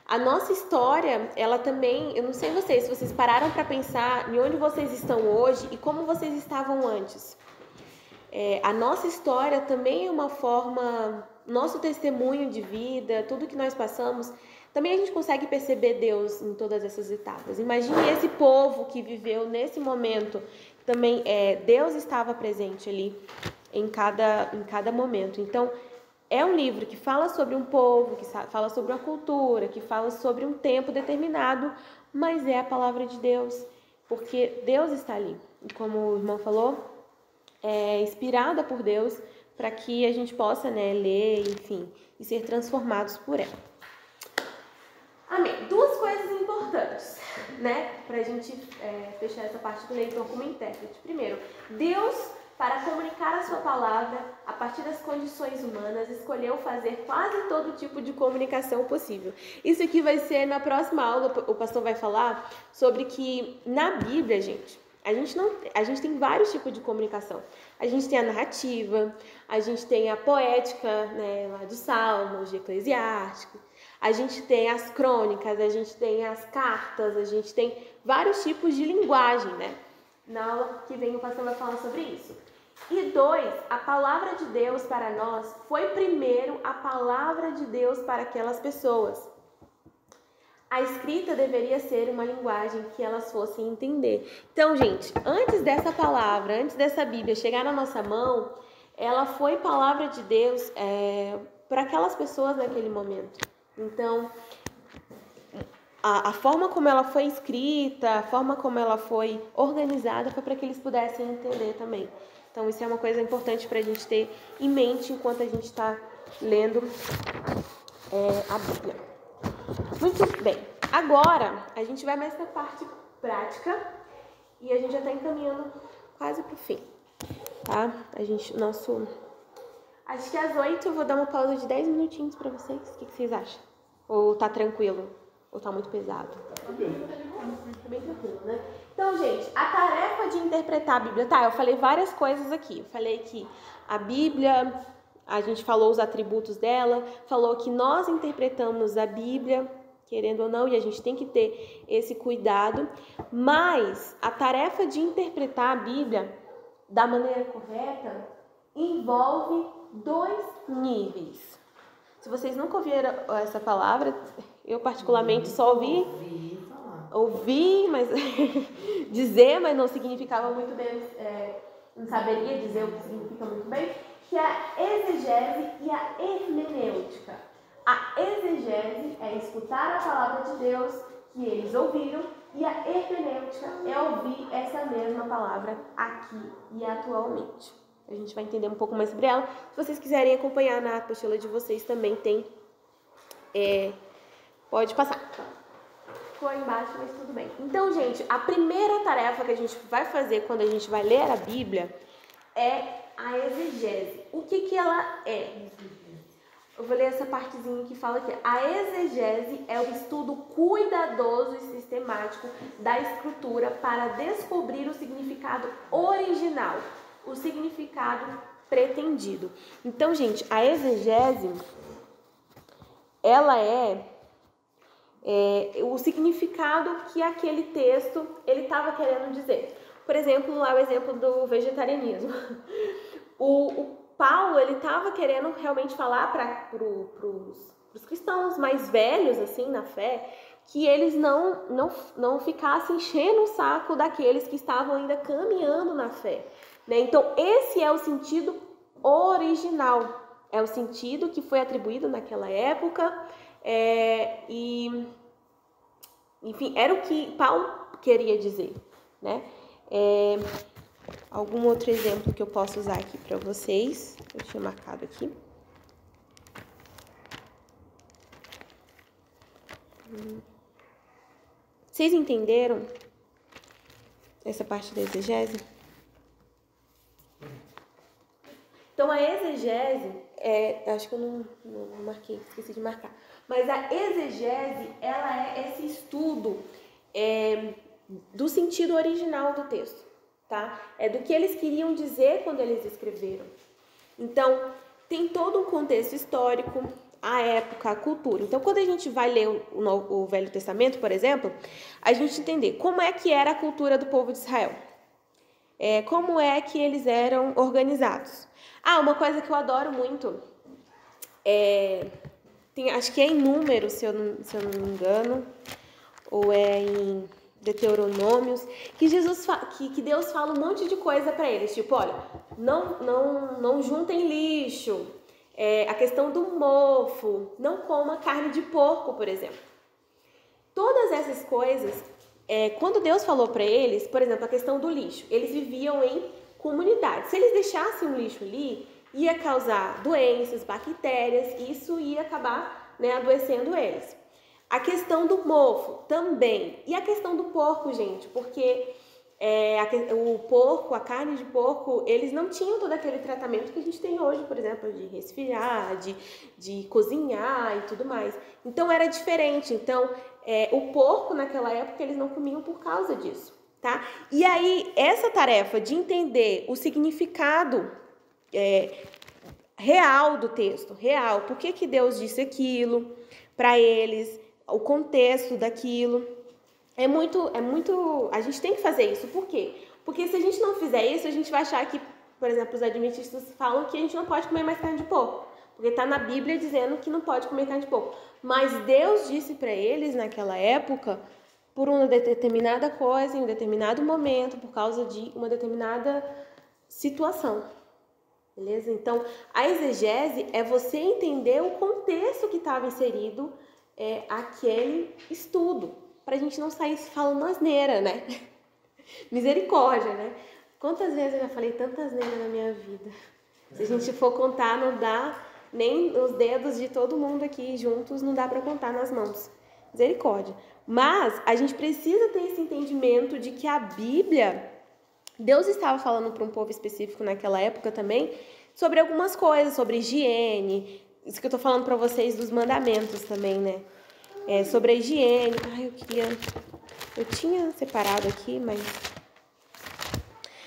[SPEAKER 1] a nossa história, ela também, eu não sei se vocês pararam para pensar em onde vocês estão hoje e como vocês estavam antes. A nossa história também é uma forma, nosso testemunho de vida, tudo que nós passamos, também a gente consegue perceber Deus em todas essas etapas. Imagine esse povo que viveu nesse momento, também Deus estava presente ali em cada momento. Então, é um livro que fala sobre um povo, que fala sobre uma cultura, que fala sobre um tempo determinado, mas é a palavra de Deus, porque Deus está ali. E como o irmão falou, é inspirada por Deus para que a gente possa, ler, enfim, e ser transformados por ela. Amém. Duas coisas importantes, para a gente fechar essa parte do leitor como intérprete. Primeiro, Deus, para comunicar a sua palavra a partir das condições humanas, escolheu fazer quase todo tipo de comunicação possível. Isso aqui vai ser na próxima aula, o pastor vai falar sobre que na Bíblia, gente, a gente tem vários tipos de comunicação. A gente tem a narrativa, a gente tem a poética, lá dos Salmos, de Eclesiástico, a gente tem as crônicas, a gente tem as cartas, a gente tem vários tipos de linguagem, Na aula que vem o pastor vai falar sobre isso. E 2, a palavra de Deus para nós foi primeiro a palavra de Deus para aquelas pessoas. A escrita deveria ser uma linguagem que elas fossem entender. Então, gente, antes dessa palavra, antes dessa Bíblia chegar na nossa mão, ela foi palavra de Deus para aquelas pessoas naquele momento. Então, a forma como ela foi escrita, a forma como ela foi organizada foi para que eles pudessem entender também. Então, isso é uma coisa importante para a gente ter em mente enquanto a gente está lendo a Bíblia. Muito bem. Agora, a gente vai mais para a parte prática e a gente já está encaminhando quase para o fim, tá? Acho que às 8 eu vou dar uma pausa de 10 minutinhos para vocês. O que vocês acham? Ou tá tranquilo? Ou tá muito pesado? Tá bem tranquilo, né? Então, gente, a tarefa de interpretar a Bíblia, eu falei várias coisas aqui. Eu falei que a Bíblia, a gente falou os atributos dela, falou que nós interpretamos a Bíblia, querendo ou não, e a gente tem que ter esse cuidado, mas a tarefa de interpretar a Bíblia da maneira correta envolve 2 níveis. Se vocês nunca ouviram essa palavra, eu particularmente só ouvi, mas dizer, mas não significava muito bem, não saberia dizer o que significa muito bem, que é a exegese e a hermenêutica. A exegese é escutar a palavra de Deus que eles ouviram, e a hermenêutica é ouvir essa mesma palavra aqui e atualmente. A gente vai entender um pouco mais sobre ela. Se vocês quiserem acompanhar na apostila de vocês, também tem. Pode passar. Ficou aí embaixo, mas tudo bem. Então, gente, a primeira tarefa que a gente vai fazer quando a gente vai ler a Bíblia é a exegese. O que ela é? Eu vou ler essa partezinha que fala aqui. A exegese é o estudo cuidadoso e sistemático da Escritura para descobrir o significado original, o significado pretendido. Então, gente, a exegese, ela é o significado que aquele texto ele estava querendo dizer. Por exemplo, lá o exemplo do vegetarianismo. O Paulo, ele estava querendo realmente falar para os cristãos mais velhos, assim, na fé, que eles não ficassem enchendo o saco daqueles que estavam ainda caminhando na fé. Né? Então, esse é o sentido original, é o sentido que foi atribuído naquela época, enfim, era o que Paulo queria dizer, né? Algum outro exemplo que eu posso usar aqui para vocês, eu tinha marcado aqui. Vocês entenderam essa parte da exegese? Então, a exegese, acho que eu não marquei, esqueci de marcar. Mas a exegese, ela é esse estudo do sentido original do texto, tá? É do que eles queriam dizer quando eles escreveram. Então, tem todo um contexto histórico, a época, a cultura. Então, quando a gente vai ler o Velho Testamento, por exemplo, a gente entender como é que era a cultura do povo de Israel. Como é que eles eram organizados. Uma coisa que eu adoro muito, acho que é em Números, se eu não me engano, ou é em Deuteronômios, que Deus fala um monte de coisa para eles, tipo, olha, não juntem lixo, a questão do mofo, não coma carne de porco, por exemplo. Todas essas coisas, quando Deus falou para eles, por exemplo, a questão do lixo, eles viviam em comunidade. Se eles deixassem o lixo ali, ia causar doenças, bactérias, e isso ia acabar, né, adoecendo eles. A questão do mofo também. E a questão do porco, gente, porque o porco, a carne de porco, eles não tinham todo aquele tratamento que a gente tem hoje, por exemplo, de resfriar, de cozinhar e tudo mais. Então era diferente. Então, o porco naquela época eles não comiam por causa disso. Tá? E aí, essa tarefa de entender o significado real do texto, real, por que Deus disse aquilo para eles, o contexto daquilo, é muito, a gente tem que fazer isso. Por quê? Porque se a gente não fizer isso, a gente vai achar que, por exemplo, os adventistas falam que a gente não pode comer mais carne de porco, porque está na Bíblia dizendo que não pode comer carne de porco. Mas Deus disse para eles, naquela época, por uma determinada coisa, em um determinado momento, por causa de uma determinada situação. Beleza? Então, a exegese é você entender o contexto que estava inserido aquele estudo, para a gente não sair falando asneira, né? Misericórdia, né? Quantas vezes eu já falei tanta asneira na minha vida? Se a gente for contar, não dá, nem os dedos de todo mundo aqui juntos, não dá para contar nas mãos. Misericórdia. Mas a gente precisa ter esse entendimento de que a Bíblia, Deus estava falando para um povo específico naquela época também, sobre algumas coisas, sobre higiene, isso que eu estou falando para vocês dos mandamentos também, né? Sobre a higiene. Eu tinha separado aqui,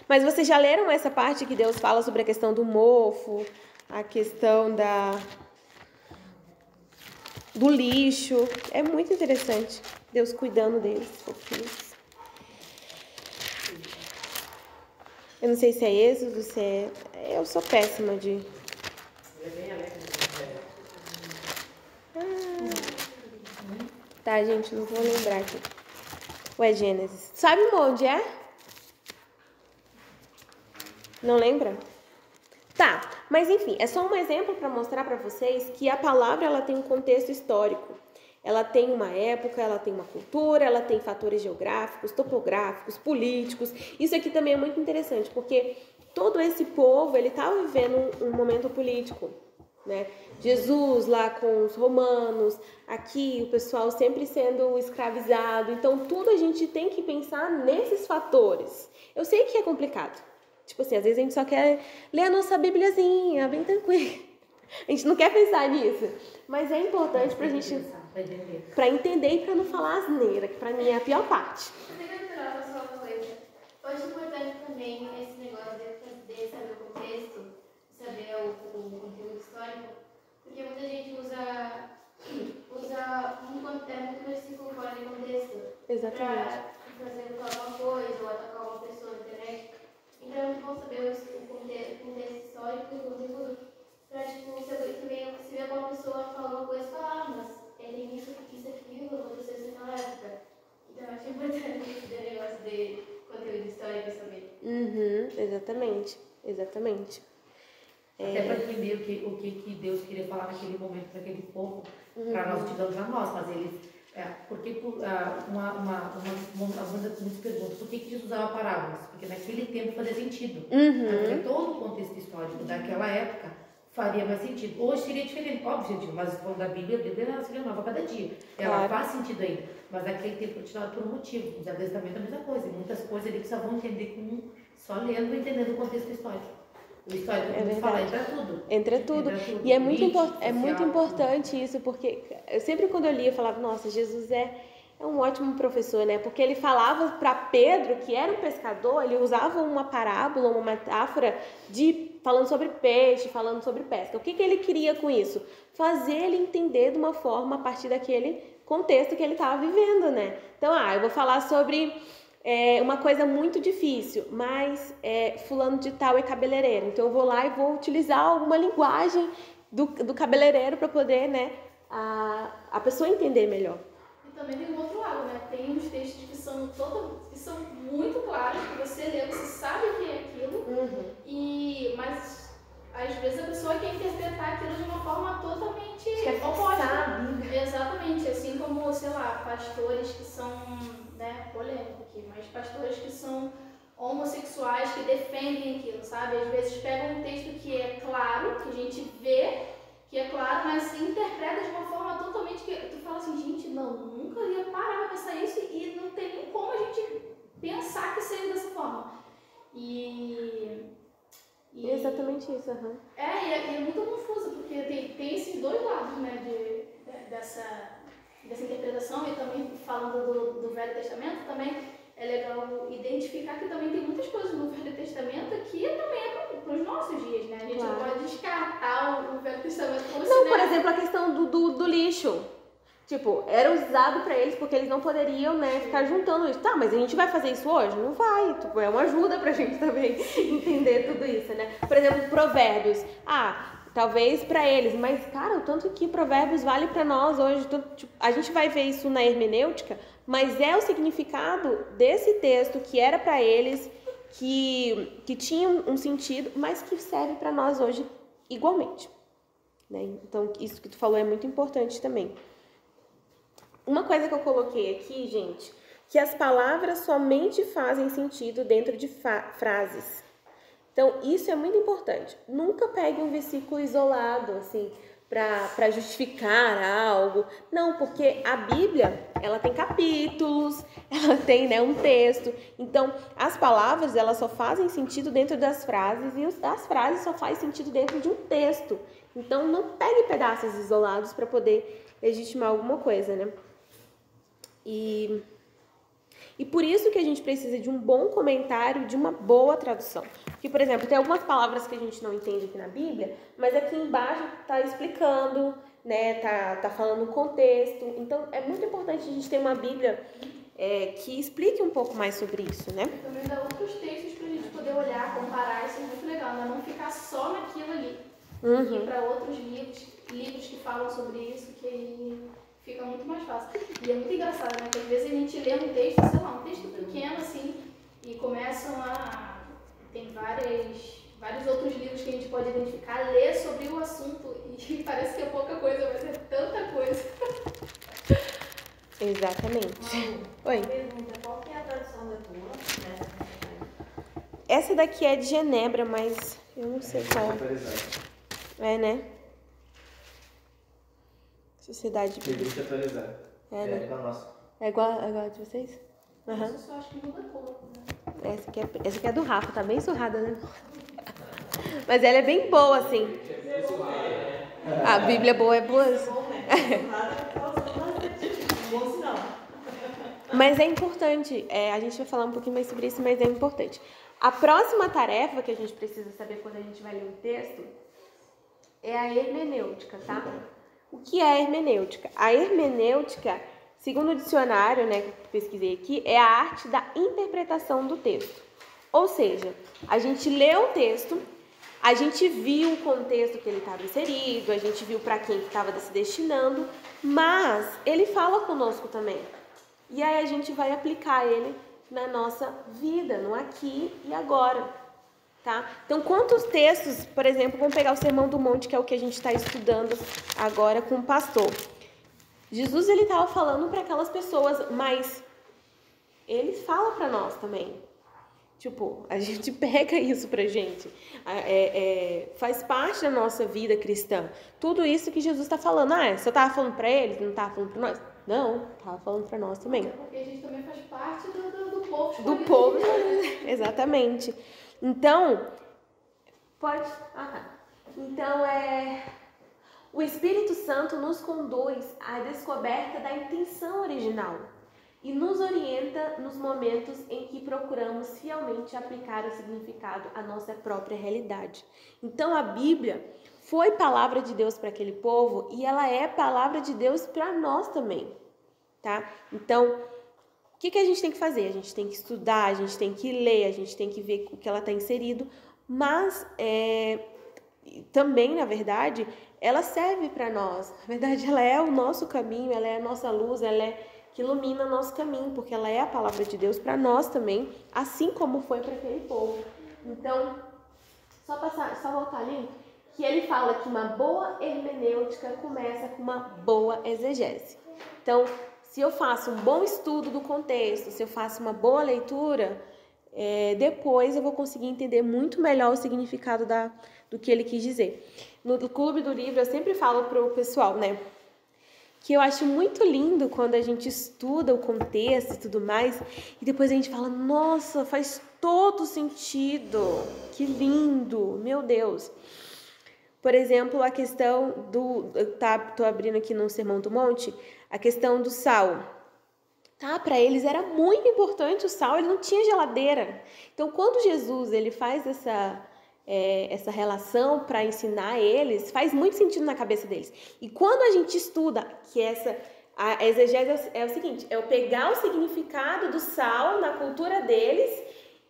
[SPEAKER 1] mas vocês já leram essa parte que Deus fala sobre a questão do mofo, a questão do lixo? É muito interessante. Deus cuidando deles, fofinhos. Eu não sei se é Êxodo, se Eu sou péssima de... Tá, gente, não vou lembrar aqui. Ué, Gênesis. Sabe onde é? Não lembra? Tá, mas enfim, é só um exemplo para mostrar para vocês que a palavra ela tem um contexto histórico. Ela tem uma época, ela tem uma cultura, ela tem fatores geográficos, topográficos, políticos. Isso aqui também é muito interessante, porque todo esse povo, ele estava vivendo um momento político, né? Jesus lá com os romanos, aqui o pessoal sempre sendo escravizado. Então, tudo a gente tem que pensar nesses fatores. Eu sei que é complicado. Tipo assim, às vezes a gente só quer ler a nossa bibliazinha, bem tranquilo. A gente não quer pensar nisso. Mas é importante pra gente... Pra entender e pra não falar asneira, que pra mim é a pior parte.
[SPEAKER 5] Eu tenho que lembrar só uma coisa. Eu acho importante também esse negócio de saber o contexto, saber o conteúdo histórico, porque muita gente usa muito versículo fora de contexto.
[SPEAKER 1] Exatamente.
[SPEAKER 5] Pra fazer alguma coisa ou atacar uma pessoa na internet. Então é muito bom saber o contexto histórico e o conteúdo. Pra, tipo, também se vê alguma pessoa falando uma coisa, falar, mas tem isso, aquilo, aconteceu isso naquela época. Então eu acho importante esse negócio de conteúdo histórico saber.
[SPEAKER 1] Exatamente.
[SPEAKER 4] Até para entender o que Deus queria falar naquele momento para aquele povo, para nós utilizamos a nós, mas eles... porque muitas perguntas, por que Jesus usava parábolas? Porque naquele tempo fazia sentido. Porque todo o contexto histórico daquela época faria mais sentido. Hoje seria diferente, óbvio, gente, mas falando da Bíblia, a Bíblia seria nova a cada dia. Ela faz sentido ainda, mas naquele tempo foi tirado por um motivo. O Velho Testamento é a mesma coisa, e muitas coisas ali que só vão entender só lendo e entendendo o contexto histórico. O histórico, como você fala, entra tudo.
[SPEAKER 1] E é muito importante isso, porque eu sempre quando eu li, eu falava, nossa, Jesus é um ótimo professor, né? Porque ele falava para Pedro, que era um pescador, ele usava uma parábola, uma metáfora falando sobre peixe, falando sobre pesca. O que ele queria com isso? Fazer ele entender de uma forma a partir daquele contexto que ele estava vivendo, né? Então, eu vou falar sobre uma coisa muito difícil, mas fulano de tal é cabeleireiro. Então, eu vou lá e vou utilizar alguma linguagem do cabeleireiro para poder, né, a pessoa entender melhor.
[SPEAKER 5] Também tem um outro lado, né? Tem uns textos que são muito claros, que você lê, você sabe o que é aquilo, mas às vezes a pessoa quer interpretar aquilo de uma forma totalmente oposta. Exatamente, assim como, sei lá, pastores que são, né, polêmico aqui, mas pastores que são homossexuais, que defendem aquilo, sabe? Às vezes pegam um texto que é claro, que a gente vê, que é claro, mas se interpreta de uma forma totalmente que tu fala assim, gente, não, nunca ia parar pra pensar isso e não tem nem como a gente pensar que seja dessa forma.
[SPEAKER 1] Exatamente isso,
[SPEAKER 5] e é muito confuso, porque tem esses dois lados, né, dessa interpretação, e também falando do Velho Testamento, também é legal identificar que também tem muitas coisas no Velho Testamento que também é para os nossos dias, né? A gente não pode descartar o Velho Testamento como se...
[SPEAKER 1] por exemplo, a questão do lixo. Tipo, era usado para eles porque eles não poderiam, né, ficar juntando isso. Tá, mas a gente vai fazer isso hoje? Não vai. Tipo, é uma ajuda pra gente também entender tudo isso, né? Por exemplo, provérbios. Talvez para eles, mas, cara, o tanto que provérbios vale para nós hoje, tipo, a gente vai ver isso na hermenêutica, mas é o significado desse texto que era para eles, que tinha um sentido, mas que serve para nós hoje igualmente, né? Então, isso que tu falou é muito importante também. Uma coisa que eu coloquei aqui, gente, que as palavras somente fazem sentido dentro de frases. Então, isso é muito importante. Nunca pegue um versículo isolado, assim, para justificar algo. Não, porque a Bíblia, ela tem capítulos, ela tem, né, um texto. Então, as palavras, elas só fazem sentido dentro das frases e as frases só fazem sentido dentro de um texto. Então, não pegue pedaços isolados para poder legitimar alguma coisa, né? E por isso que a gente precisa de um bom comentário, de uma boa tradução. Porque, por exemplo, tem algumas palavras que a gente não entende aqui na Bíblia, mas aqui embaixo está explicando, né? Tá falando o contexto. Então, é muito importante a gente ter uma Bíblia que explique um pouco mais sobre isso, né?
[SPEAKER 5] Também dá outros textos para a gente poder poder olhar, comparar, isso é muito legal, né? Não ficar só naquilo ali. Ir para outros livros que falam sobre isso, que aí fica muito mais fácil. E é muito engraçado, né? Que às vezes a gente lê um texto, sei lá, um texto pequeno assim, e começam a... Tem vários outros livros que a gente pode identificar, ler sobre o assunto e parece que é pouca coisa, mas é tanta coisa.
[SPEAKER 1] Exatamente. Oi.
[SPEAKER 6] Pergunta, qual que é a tradução da tua?
[SPEAKER 1] Essa daqui é de Genebra, mas eu não sei qual. É, né? Sociedade
[SPEAKER 2] Revista atualizada.
[SPEAKER 1] É, né?
[SPEAKER 2] igual a nossa.
[SPEAKER 1] É igual a de vocês? Aham.
[SPEAKER 5] Eu só acho que muda a cor, né?
[SPEAKER 1] Essa aqui é do Rafa, tá bem surrada, né? Mas ela é bem boa, assim. A Bíblia boa é boa. Mas é importante, a gente vai falar um pouquinho mais sobre isso, mas é importante. A próxima tarefa que a gente precisa saber quando a gente vai ler um texto é a hermenêutica, tá? O que é a hermenêutica? A hermenêutica, segundo o dicionário, né, que eu pesquisei aqui, é a arte da interpretação do texto. Ou seja, a gente lê o texto, a gente viu o contexto que ele estava inserido, a gente viu para quem que estava se destinando, mas ele fala conosco também. E aí a gente vai aplicar ele na nossa vida, no aqui e agora, tá? Então, quantos textos, por exemplo, vamos pegar o Sermão do Monte, que é o que a gente está estudando agora com o pastor. Jesus, ele estava falando para aquelas pessoas, mas ele fala para nós também. Tipo, a gente pega isso pra gente. Faz parte da nossa vida cristã. Tudo isso que Jesus está falando. Se eu estava falando para eles, não estava falando para nós? Não, estava falando para nós também.
[SPEAKER 5] Porque a gente também faz parte do povo escolhido.
[SPEAKER 1] Do povo, exatamente. Então, pode... Então, o Espírito Santo nos conduz à descoberta da intenção original e nos orienta nos momentos em que procuramos fielmente aplicar o significado à nossa própria realidade. Então, a Bíblia foi palavra de Deus para aquele povo e ela é palavra de Deus para nós também, tá? Então, o que a gente tem que fazer? A gente tem que estudar, a gente tem que ler, a gente tem que ver o que ela está inserido, mas também, na verdade, ela serve para nós. Na verdade, ela é o nosso caminho, ela é a nossa luz, ela é que ilumina nosso caminho, porque ela é a palavra de Deus para nós também, assim como foi para aquele povo. Então, só voltar ali, que ele fala que uma boa hermenêutica começa com uma boa exegese. Então, se eu faço um bom estudo do contexto, se eu faço uma boa leitura, depois eu vou conseguir entender muito melhor o significado do que ele quis dizer. No Clube do Livro, eu sempre falo para o pessoal, né, que eu acho muito lindo quando a gente estuda o contexto e tudo mais, e depois a gente fala, nossa, faz todo sentido, que lindo, meu Deus. Por exemplo, a questão tô abrindo aqui no Sermão do Monte, a questão do sal. Para eles era muito importante o sal, ele não tinha geladeira. Então, quando Jesus ele faz essa relação para ensinar eles, faz muito sentido na cabeça deles. E quando a gente estuda, que a exegese é o seguinte, é eu pegar o significado do sal na cultura deles,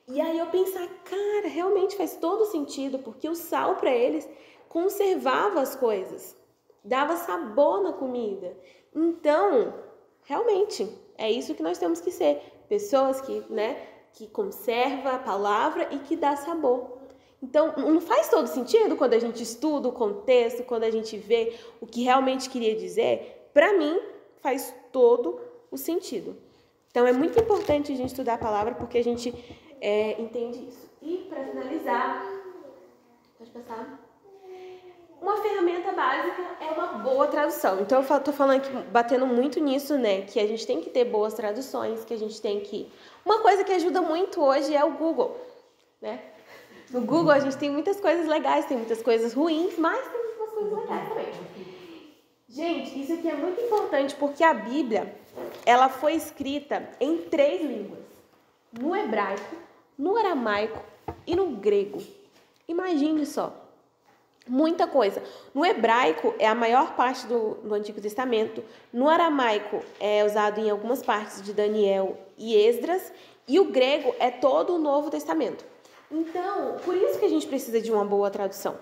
[SPEAKER 1] e aí eu pensar, cara, realmente faz todo sentido, porque o sal para eles conservava as coisas, dava sabor na comida. Então, realmente, é isso que nós temos que ser. Pessoas que conservam a palavra e que dá sabor. Então, não faz todo sentido quando a gente estuda o contexto, quando a gente vê o que realmente queria dizer? Para mim, faz todo o sentido. Então, é muito importante a gente estudar a palavra porque a gente entende isso. E, para finalizar, pode passar? Uma ferramenta básica é uma boa tradução. Então, eu tô falando aqui, batendo muito nisso, né? Que a gente tem que ter boas traduções, que a gente tem que... Uma coisa que ajuda muito hoje é o Google, né? No Google a gente tem muitas coisas legais, tem muitas coisas ruins, mas tem muitas coisas legais também. Gente, isso aqui é muito importante porque a Bíblia, ela foi escrita em 3 línguas. No hebraico, no aramaico e no grego. Imagine só. Muita coisa. No hebraico é a maior parte do Antigo Testamento. No aramaico é usado em algumas partes de Daniel e Esdras. E o grego é todo o Novo Testamento. Então, por isso que a gente precisa de uma boa tradução.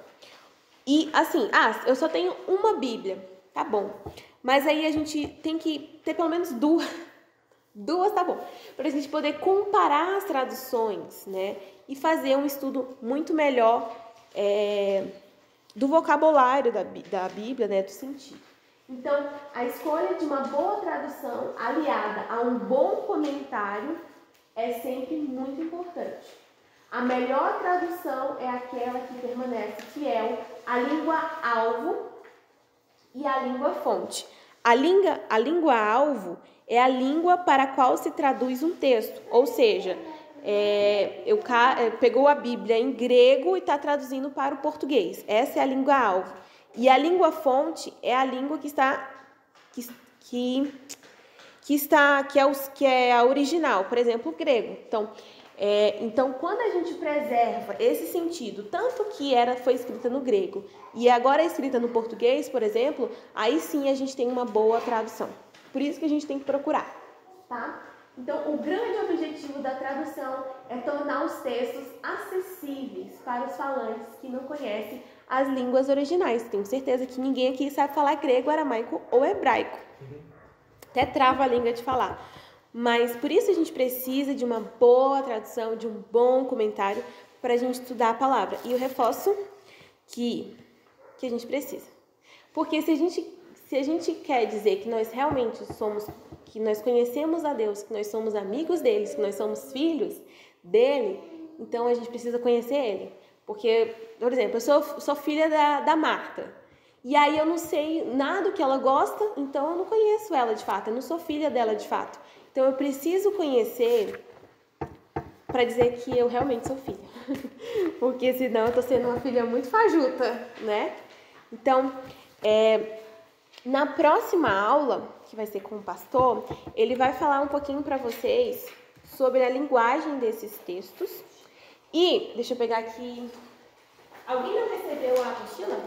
[SPEAKER 1] E assim, eu só tenho uma Bíblia, tá bom. Mas aí a gente tem que ter pelo menos duas. Duas tá bom. Para a gente poder comparar as traduções, né? E fazer um estudo muito melhor do vocabulário da Bíblia, né? Do sentido. Então, a escolha de uma boa tradução aliada a um bom comentário é sempre muito importante. A melhor tradução é aquela que permanece fiel à língua-alvo e à língua-fonte. A língua-alvo é a língua para a qual se traduz um texto, ou seja, pegou a Bíblia em grego e está traduzindo para o português. Essa é a língua-alvo. E a língua-fonte é a língua que é a original, por exemplo, o grego. Então, quando a gente preserva esse sentido, tanto que foi escrita no grego e agora é escrita no português, por exemplo, aí sim a gente tem uma boa tradução. Por isso que a gente tem que procurar, tá? Então, o grande objetivo da tradução é tornar os textos acessíveis para os falantes que não conhecem as línguas originais. Tenho certeza que ninguém aqui sabe falar grego, aramaico ou hebraico. Até trava a língua de falar. Mas por isso a gente precisa de uma boa tradução, de um bom comentário para a gente estudar a palavra. E eu reforço que a gente precisa. Porque se a gente quer dizer que nós realmente que nós conhecemos a Deus, que nós somos amigos deles, que nós somos filhos dele, então a gente precisa conhecer ele. Porque, por exemplo, eu sou filha da Marta. E aí eu não sei nada do que ela gosta, então eu não conheço ela de fato, eu não sou filha dela de fato. Então eu preciso conhecer para dizer que eu realmente sou filha. Porque senão eu estou sendo uma filha muito fajuta, né? Então, na próxima aula, que vai ser com o pastor, ele vai falar um pouquinho para vocês sobre a linguagem desses textos. E, deixa eu pegar aqui... Alguém não recebeu a apostila?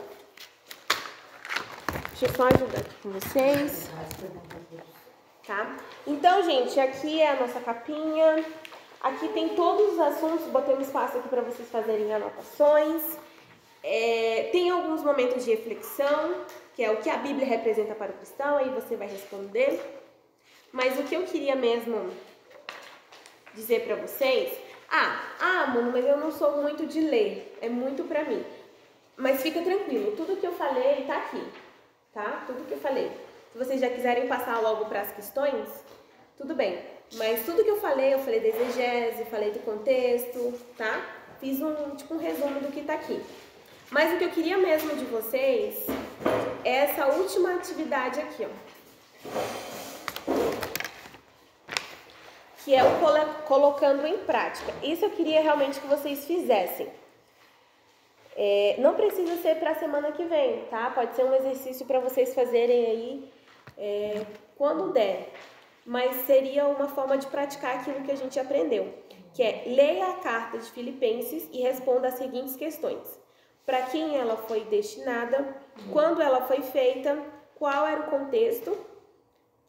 [SPEAKER 1] Deixa eu só ajudar aqui com vocês. Tá? Então, gente, aqui é a nossa capinha. Aqui tem todos os assuntos. Botei um espaço aqui para vocês fazerem anotações. Tem alguns momentos de reflexão, que é o que a Bíblia representa para o cristão. Aí você vai responder. Mas o que eu queria mesmo dizer para vocês... Mano, mas eu não sou muito de ler. É muito para mim. Mas fica tranquilo. Tudo que eu falei tá aqui. Tá? Tudo que eu falei. Se vocês já quiserem passar logo para as questões, tudo bem. Mas tudo que eu falei da exegese, falei do contexto, tá? Fiz um resumo do que tá aqui. Mas o que eu queria mesmo de vocês é essa última atividade aqui, ó. Que é o colocando em prática. Isso eu queria realmente que vocês fizessem. Não precisa ser para a semana que vem, tá? Pode ser um exercício para vocês fazerem aí quando der. Mas seria uma forma de praticar aquilo que a gente aprendeu, que é leia a carta de Filipenses e responda as seguintes questões. Para quem ela foi destinada, quando ela foi feita, qual era o contexto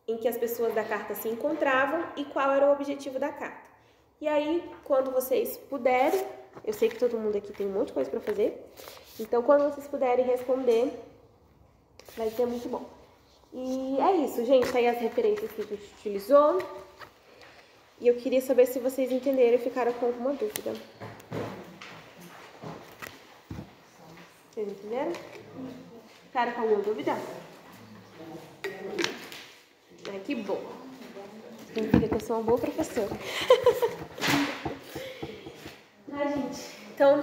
[SPEAKER 1] em que as pessoas da carta se encontravam e qual era o objetivo da carta. E aí, quando vocês puderem, eu sei que todo mundo aqui tem um monte de coisa para fazer, então quando vocês puderem responder, vai ser muito bom. E é isso, gente, aí as referências que a gente utilizou, e eu queria saber se vocês entenderam e ficaram com alguma dúvida. Vocês entenderam? Ficaram com alguma dúvida? Que bom. Significa que eu sou uma boa professora. Gente, então,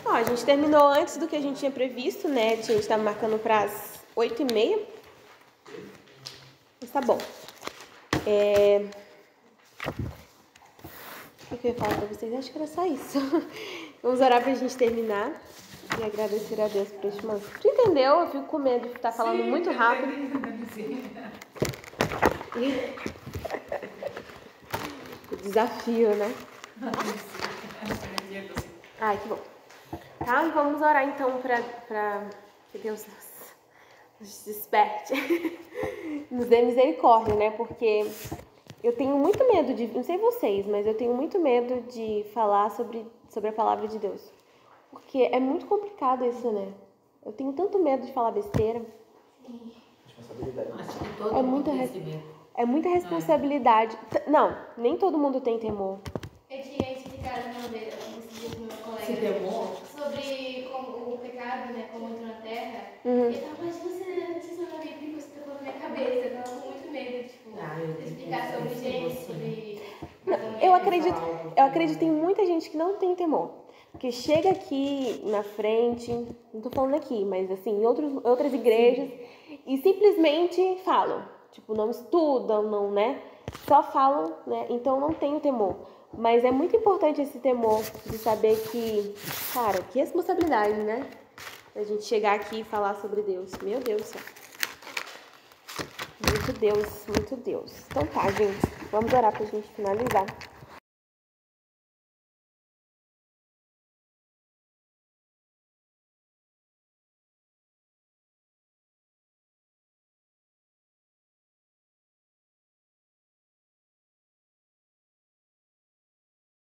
[SPEAKER 1] a gente terminou antes do que a gente tinha previsto, né? A gente estava marcando para as 8h30. Mas tá bom. O que eu ia falar para vocês? Acho que era só isso. Vamos orar para a gente terminar e agradecer a Deus por este momento. Tu entendeu? Eu fico com medo de estar falando muito rápido. O desafio, né? Ai, que bom. Tá, vamos orar então para que Deus nos desperte, nos dê misericórdia, né? Porque eu tenho muito medo não sei vocês, mas eu tenho muito medo de falar sobre sobre a palavra de Deus. Porque é muito complicado isso, né? Eu tenho tanto medo de falar besteira.
[SPEAKER 2] Responsabilidade.
[SPEAKER 4] Acho que todo
[SPEAKER 1] É
[SPEAKER 4] mundo
[SPEAKER 1] muita
[SPEAKER 4] tem
[SPEAKER 1] res-
[SPEAKER 4] esse medo.
[SPEAKER 1] É muita responsabilidade. Não, nem todo mundo tem temor.
[SPEAKER 5] Eu tinha explicado uma vez, esse dia com meu colega,
[SPEAKER 4] Se temor?
[SPEAKER 5] sobre como o pecado, né, como entrou na Terra.
[SPEAKER 1] Uhum.
[SPEAKER 5] E eu tava, mas você não vai vir, você tocou na minha cabeça. Eu tava com muito medo, tipo, de explicar sobre gente, sobre...
[SPEAKER 1] Eu acredito em muita gente que não tem temor. Que chega aqui na frente, não tô falando aqui, mas assim, em outras igrejas, e simplesmente falam. Tipo, não estudam, não, né? Só falam, né? Então não tem o temor. Mas é muito importante esse temor de saber que, cara, que responsabilidade, né? A gente chegar aqui e falar sobre Deus. Meu Deus do céu. Muito Deus, muito Deus. Então tá, gente. Vamos orar pra gente finalizar.